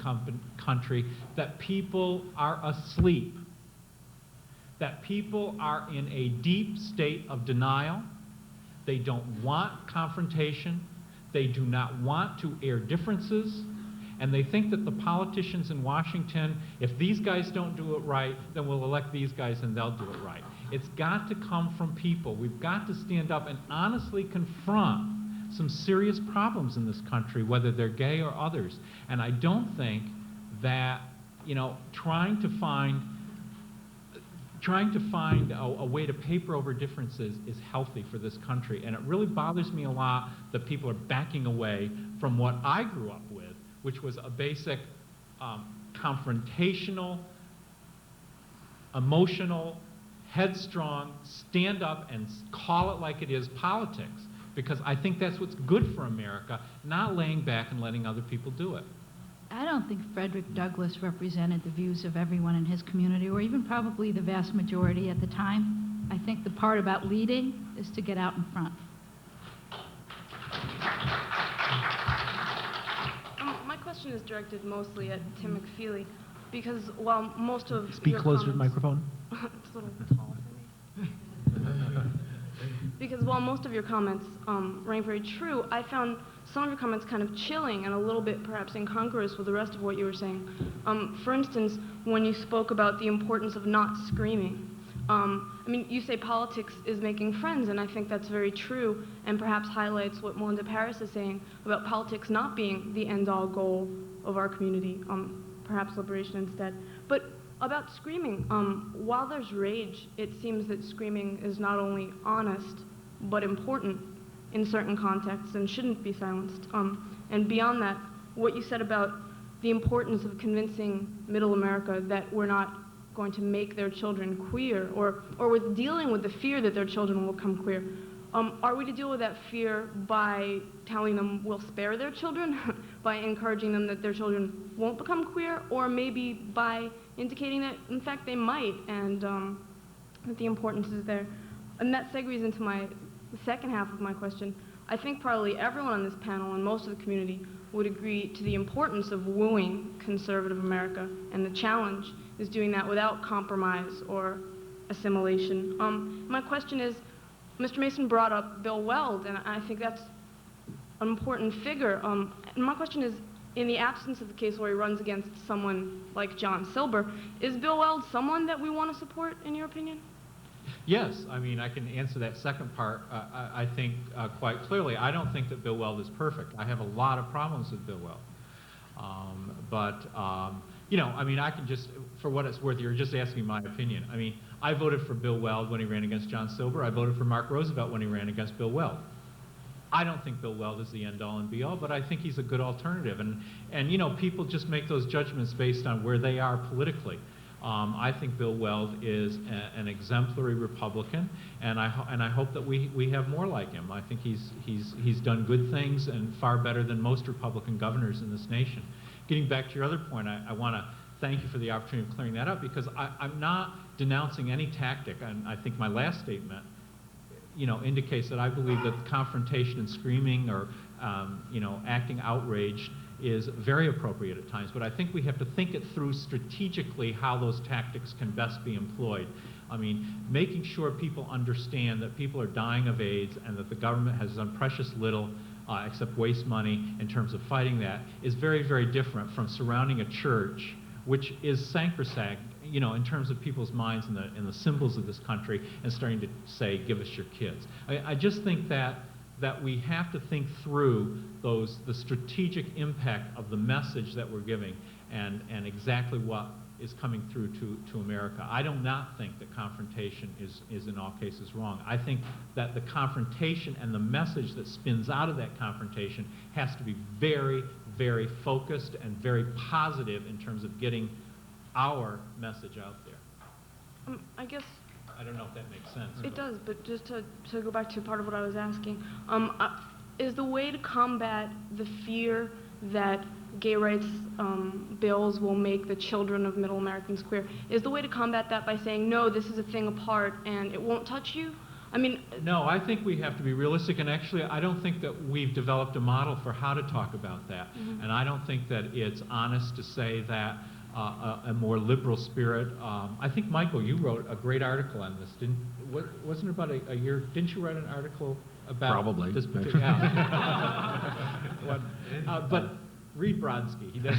country, that people are asleep, that people are in a deep state of denial. They don't want confrontation. They do not want to air differences. And they think that the politicians in Washington, if these guys don't do it right, then we'll elect these guys and they'll do it right. It's got to come from people. We've got to stand up and honestly confront some serious problems in this country, whether they're gay or others. And I don't think that, trying to find a way to paper over differences is healthy for this country. And it really bothers me a lot that people are backing away from what I grew up with, which was a basic confrontational, emotional, headstrong, stand up and call it like it is politics. Because I think that's what's good for America, not laying back and letting other people do it. I don't think Frederick Douglass represented the views of everyone in his community, or even probably the vast majority at the time. I think the part about leading is to get out in front. My question is directed mostly at Tim McFeely, because while most of Speak your closer to the comments, microphone. it's a little tall for me. Because while most of your comments rang very true, I found some of your comments kind of chilling and a little bit perhaps incongruous with the rest of what you were saying. For instance, when you spoke about the importance of not screaming. You say politics is making friends, and I think that's very true, and perhaps highlights what Melinda Paris is saying about politics not being the end-all goal of our community, perhaps liberation instead. But about screaming, while there's rage, it seems that screaming is not only honest, but important in certain contexts and shouldn't be silenced. And beyond that, what you said about the importance of convincing middle America that we're not going to make their children queer, or with dealing with the fear that their children will become queer. Are we to deal with that fear by telling them we'll spare their children, by encouraging them that their children won't become queer, or maybe by indicating that, in fact, they might, and that the importance is there? And that segues into the second half of my question. I think probably everyone on this panel and most of the community would agree to the importance of wooing conservative America, and the challenge is doing that without compromise or assimilation. My question is, Mr. Mason brought up Bill Weld, and I think that's an important figure. And my question is, in the absence of the case where he runs against someone like John Silber, is Bill Weld someone that we want to support, in your opinion? Yes, I mean, I can answer that second part, I think, quite clearly. I don't think that Bill Weld is perfect. I have a lot of problems with Bill Weld. You know, I mean, I can just, for what it's worth, you're just asking my opinion. I mean, I voted for Bill Weld when he ran against John Silber. I voted for Mark Roosevelt when he ran against Bill Weld. I don't think Bill Weld is the end-all and be-all, but I think he's a good alternative. And you know, people just make those judgments based on where they are politically. I think Bill Weld is an exemplary Republican, and I hope that we have more like him. I think he's done good things and far better than most Republican governors in this nation. Getting back to your other point, I want to thank you for the opportunity of clearing that up, because I'm not denouncing any tactic, and I think my last statement, you know, indicates that I believe that confrontation and screaming or you know, acting outraged is very appropriate at times, but I think we have to think it through strategically how those tactics can best be employed. I mean, making sure people understand that people are dying of AIDS and that the government has done precious little except waste money in terms of fighting that is very, very different from surrounding a church, which is sacrosanct, you know, in terms of people's minds and the symbols of this country, and starting to say, give us your kids. I just think that we have to think through the strategic impact of the message that we're giving and exactly what is coming through to America. I do not think that confrontation is in all cases wrong. I think that the confrontation and the message that spins out of that confrontation has to be very, very focused and very positive in terms of getting our message out there. I guess I don't know if that makes sense. it does, but just to go back to part of what I was asking, is the way to combat the fear that gay rights bills will make the children of middle Americans queer, is the way to combat that by saying, no, this is a thing apart and it won't touch you? I mean... No, I think we have to be realistic, and actually I don't think that we've developed a model for how to talk about that. Mm-hmm. And I don't think that it's honest to say that a more liberal spirit. I think, Michael, you wrote a great article on this, wasn't it about a year? Didn't you write an article about Probably. this particular? But read Brodsky. He does.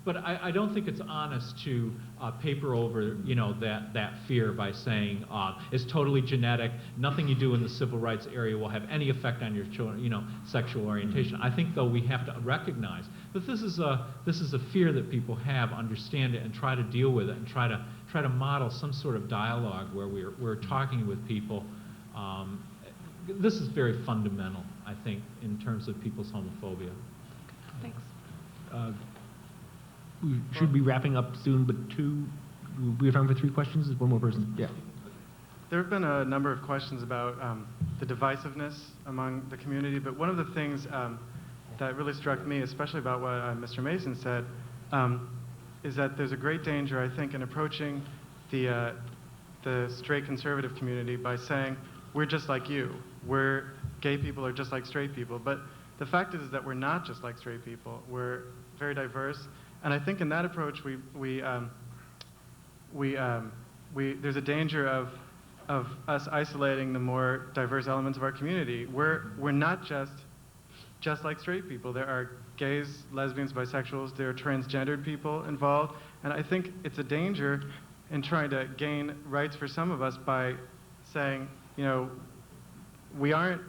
But I don't think it's honest to paper over, you know, that fear by saying it's totally genetic. Nothing you do in the civil rights area will have any effect on your children, you know, sexual orientation. I think, though, we have to recognize that this is a fear that people have, understand it, and try to deal with it, and try to model some sort of dialogue where we're talking with people. This is very fundamental, I think, in terms of people's homophobia. Thanks. We should be wrapping up soon, but we have time for 3 questions. There's one more person. Yeah. There have been a number of questions about the divisiveness among the community, but one of the things that really struck me, especially about what Mr. Mason said, is that there's a great danger, I think, in approaching the straight conservative community by saying, we're just like you. Gay people are just like straight people. But the fact is that we're not just like straight people. We're very diverse. And I think in that approach, there's a danger of us isolating the more diverse elements of our community. We're not just like straight people. There are gays, lesbians, bisexuals, there are transgendered people involved. And I think it's a danger in trying to gain rights for some of us by saying, you know, we aren't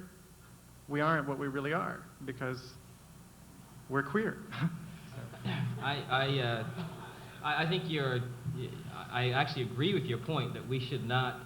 what we really are, because we're queer. I think I actually agree with your point that we should not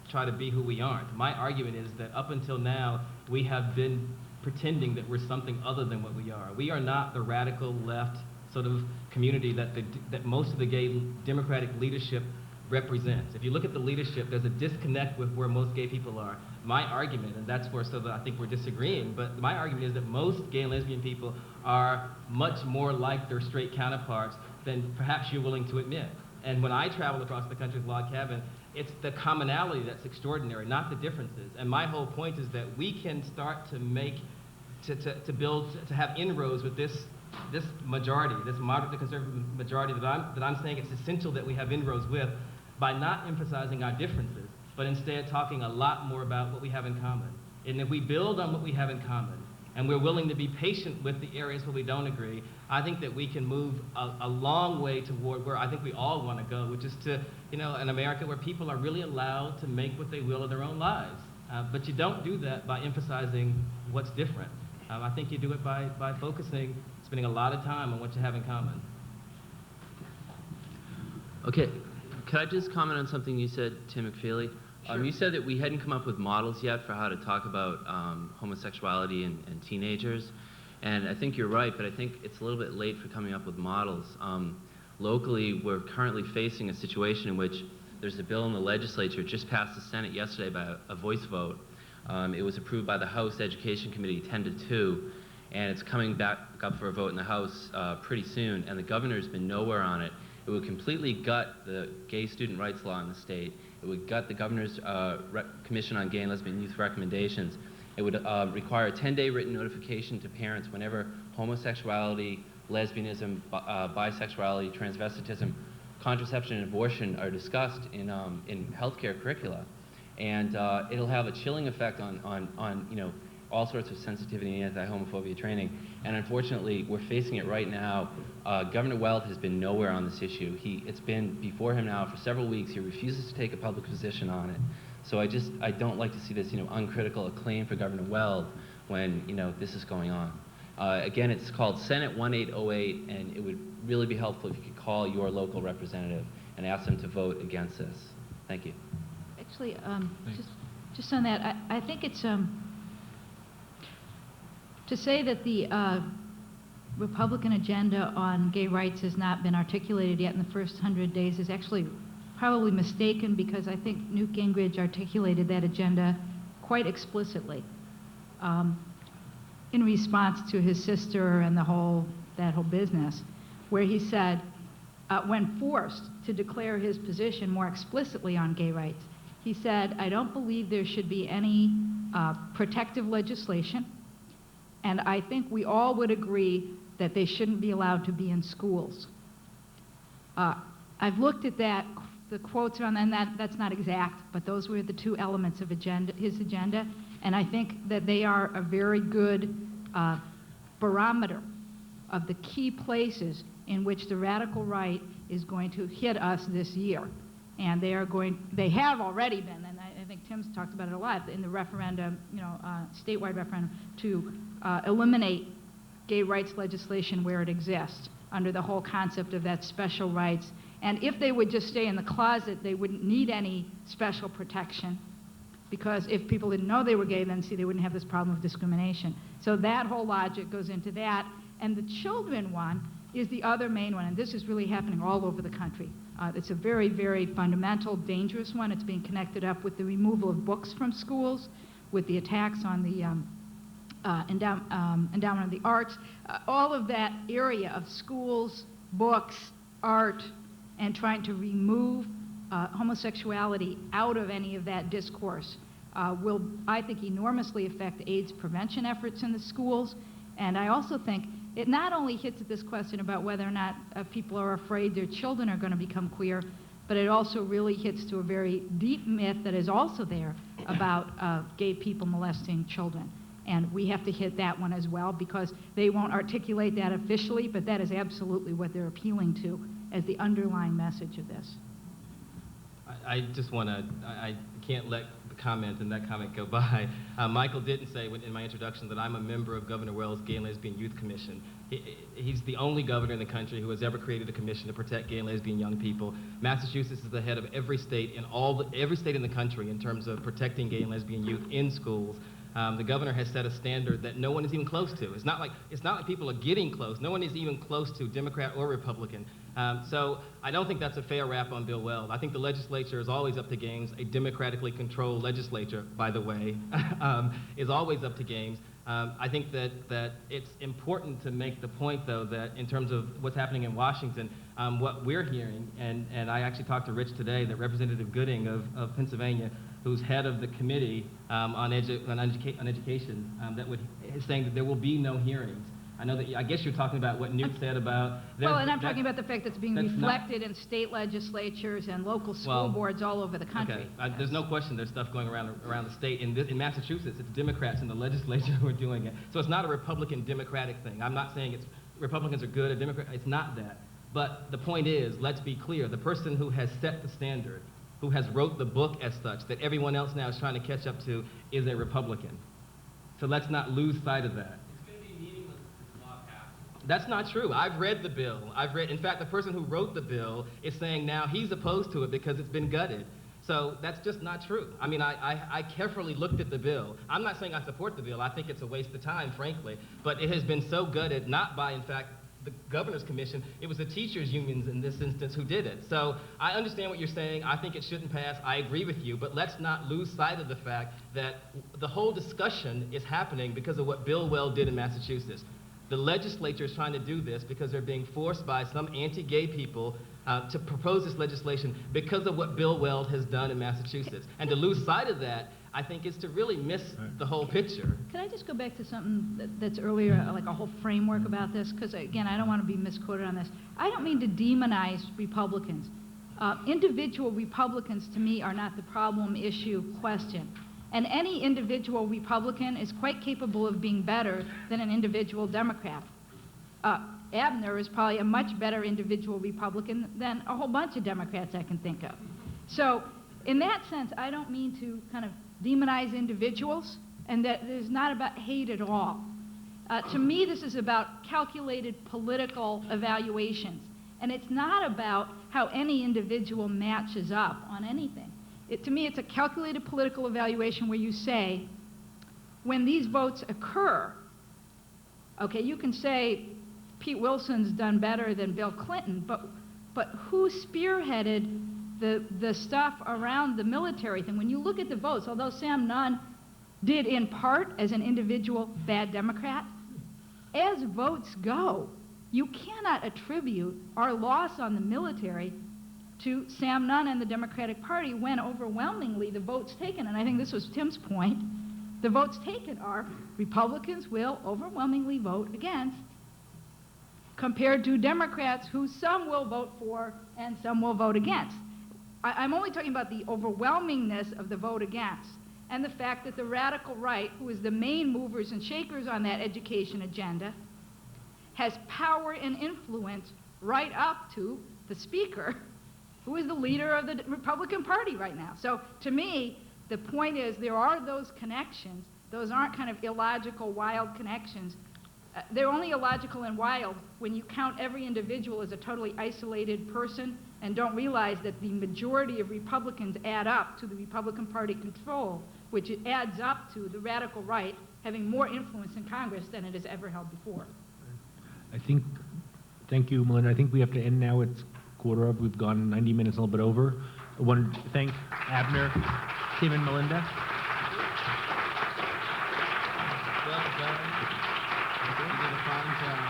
try to be who we aren't. My argument is that up until now, we have been pretending that we're something other than what we are. We are not the radical left sort of community that most of the gay Democratic leadership represents. If you look at the leadership, there's a disconnect with where most gay people are. My argument, and that's where I think we're disagreeing, but my argument is that most gay and lesbian people are much more like their straight counterparts than perhaps you're willing to admit. And when I travel across the country with Log Cabin, it's the commonality that's extraordinary, not the differences. And my whole point is that we can start to have inroads with this majority, this moderate to conservative majority that I'm saying it's essential that we have inroads with, by not emphasizing our differences, but instead talking a lot more about what we have in common. And if we build on what we have in common, and we're willing to be patient with the areas where we don't agree, I think that we can move a long way toward where I think we all want to go, which is to, an America where people are really allowed to make what they will of their own lives. But you don't do that by emphasizing what's different. I think you do it by focusing, spending a lot of time on what you have in common. Okay, could I just comment on something you said, Tim McFeely? Sure. You said that we hadn't come up with models yet for how to talk about homosexuality and teenagers. And I think you're right, but I think it's a little bit late for coming up with models. Locally, we're currently facing a situation in which there's a bill in the legislature, just passed the Senate yesterday by a voice vote. It was approved by the House Education Committee 10-2, and it's coming back up for a vote in the House pretty soon, and the governor's been nowhere on it. It would completely gut the gay student rights law in the state. It would gut the governor's Commission on Gay and Lesbian Youth recommendations. It would require a 10-day written notification to parents whenever homosexuality, lesbianism, bisexuality, transvestitism, contraception, and abortion are discussed in healthcare curricula. And it'll have a chilling effect on all sorts of sensitivity and anti-homophobia training. And unfortunately, we're facing it right now. Governor Weld has been nowhere on this issue. It's been before him now for several weeks. He refuses to take a public position on it. So I don't like to see this, uncritical acclaim for Governor Weld when, this is going on. Again, it's called Senate 1808, and it would really be helpful if you could call your local representative and ask them to vote against this. Thank you. Actually, just on that, I think it's to say that the Republican agenda on gay rights has not been articulated yet in the first 100 days is actually probably mistaken, because I think Newt Gingrich articulated that agenda quite explicitly in response to his sister and that whole business, where he said, when forced to declare his position more explicitly on gay rights, he said, "I don't believe there should be any protective legislation, and I think we all would agree that they shouldn't be allowed to be in schools." I've looked at the quotes on that, and that's not exact, but those were the two elements of his agenda, and I think that they are a very good barometer of the key places in which the radical right is going to hit us this year. And they have already been, and I think Tim's talked about it a lot, in the referendum, statewide referendum, to eliminate gay rights legislation where it exists, under the whole concept of that special rights. And if they would just stay in the closet, they wouldn't need any special protection, because if people didn't know they were gay, then they wouldn't have this problem of discrimination. So that whole logic goes into that. And the children one is the other main one, and this is really happening all over the country. It's a very, very fundamental, dangerous one. It's being connected up with the removal of books from schools, with the attacks on the endowment of the arts, all of that area of schools, books, art, and trying to remove homosexuality out of any of that discourse will, I think, enormously affect AIDS prevention efforts in the schools. And I also think it not only hits at this question about whether or not people are afraid their children are going to become queer, but it also really hits to a very deep myth that is also there about gay people molesting children. And we have to hit that one as well, because they won't articulate that officially, but that is absolutely what they're appealing to as the underlying message of this. I just want to, I can't let the comment and that comment go by. Michael didn't say in my introduction that I'm a member of Governor Wells' Gay and Lesbian Youth Commission. He's the only governor in the country who has ever created a commission to protect gay and lesbian young people. Massachusetts is the head of every state in every state in the country in terms of protecting gay and lesbian youth in schools. The governor has set a standard that no one is even close to. It's not like people are getting close. No one is even close to, Democrat or Republican. So I don't think that's a fair rap on Bill Weld. I think the legislature is always up to games. A democratically controlled legislature, by the way, is always up to games. I think that it's important to make the point, though, that in terms of what's happening in Washington, what we're hearing, and I actually talked to Rich today, that Representative Gooding of Pennsylvania, who's head of the committee on education, that is saying that there will be no hearings. I know that, I guess you're talking about what Newt said about. Well, and I'm talking about the fact that it's being that's reflected in state legislatures and local school Well, boards all over the country. Okay, there's no question there's stuff going around the state. In Massachusetts, it's Democrats in the legislature who are doing it. So it's not a Republican-Democratic thing. I'm not saying it's Republicans are good or Democrat. It's not that. But the point is, let's be clear, the person who has set the standard, who has wrote the book as such, that everyone else now is trying to catch up to, is a Republican. So let's not lose sight of that. It's going to be meaningless if this law passes. That's not true. I've read the bill. In fact, the person who wrote the bill is saying now he's opposed to it because it's been gutted. So that's just not true. I mean, I carefully looked at the bill. I'm not saying I support the bill. I think it's a waste of time, frankly. But it has been so gutted, not by, in fact, the governor's commission. It was the teachers' unions in this instance who did it. So I understand what you're saying. I think it shouldn't pass. I agree with you. But let's not lose sight of the fact that the whole discussion is happening because of what Bill Weld did in Massachusetts. The legislature is trying to do this because they're being forced by some anti-gay people to propose this legislation because of what Bill Weld has done in Massachusetts. And to lose sight of that, I think, is to really miss the whole picture. Can I just go back to something that's earlier, like a whole framework about this? Because, again, I don't want to be misquoted on this. I don't mean to demonize Republicans. Individual Republicans, to me, are not the problem, issue, question. And any individual Republican is quite capable of being better than an individual Democrat. Abner is probably a much better individual Republican than a whole bunch of Democrats I can think of. So, in that sense, I don't mean to kind of demonize individuals, and that it is not about hate at all. To me, this is about calculated political evaluations, and it's not about how any individual matches up on anything. To me, it's a calculated political evaluation where you say, when these votes occur, okay, you can say Pete Wilson's done better than Bill Clinton, but who spearheaded the stuff around the military thing? When you look at the votes, although Sam Nunn did in part as an individual bad Democrat, as votes go, you cannot attribute our loss on the military to Sam Nunn and the Democratic Party when overwhelmingly the votes taken, and I think this was Tim's point, the votes taken are Republicans will overwhelmingly vote against, compared to Democrats who some will vote for and some will vote against. I'm only talking about the overwhelmingness of the vote against and the fact that the radical right, who is the main movers and shakers on that education agenda, has power and influence right up to the speaker, who is the leader of the Republican Party right now. So to me, the point is there are those connections. Those aren't kind of illogical, wild connections. They're only illogical and wild when you count every individual as a totally isolated person and don't realize that the majority of Republicans add up to the Republican Party control, which it adds up to the radical right having more influence in Congress than it has ever held before. Thank you, Melinda. I think we have to end now. It's quarter of. We've gone 90 minutes, a little bit over. I want to thank Abner, Tim, and Melinda. Well done. You did a fine job.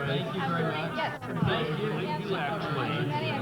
Thank you very much. Yes. Thank you, actually.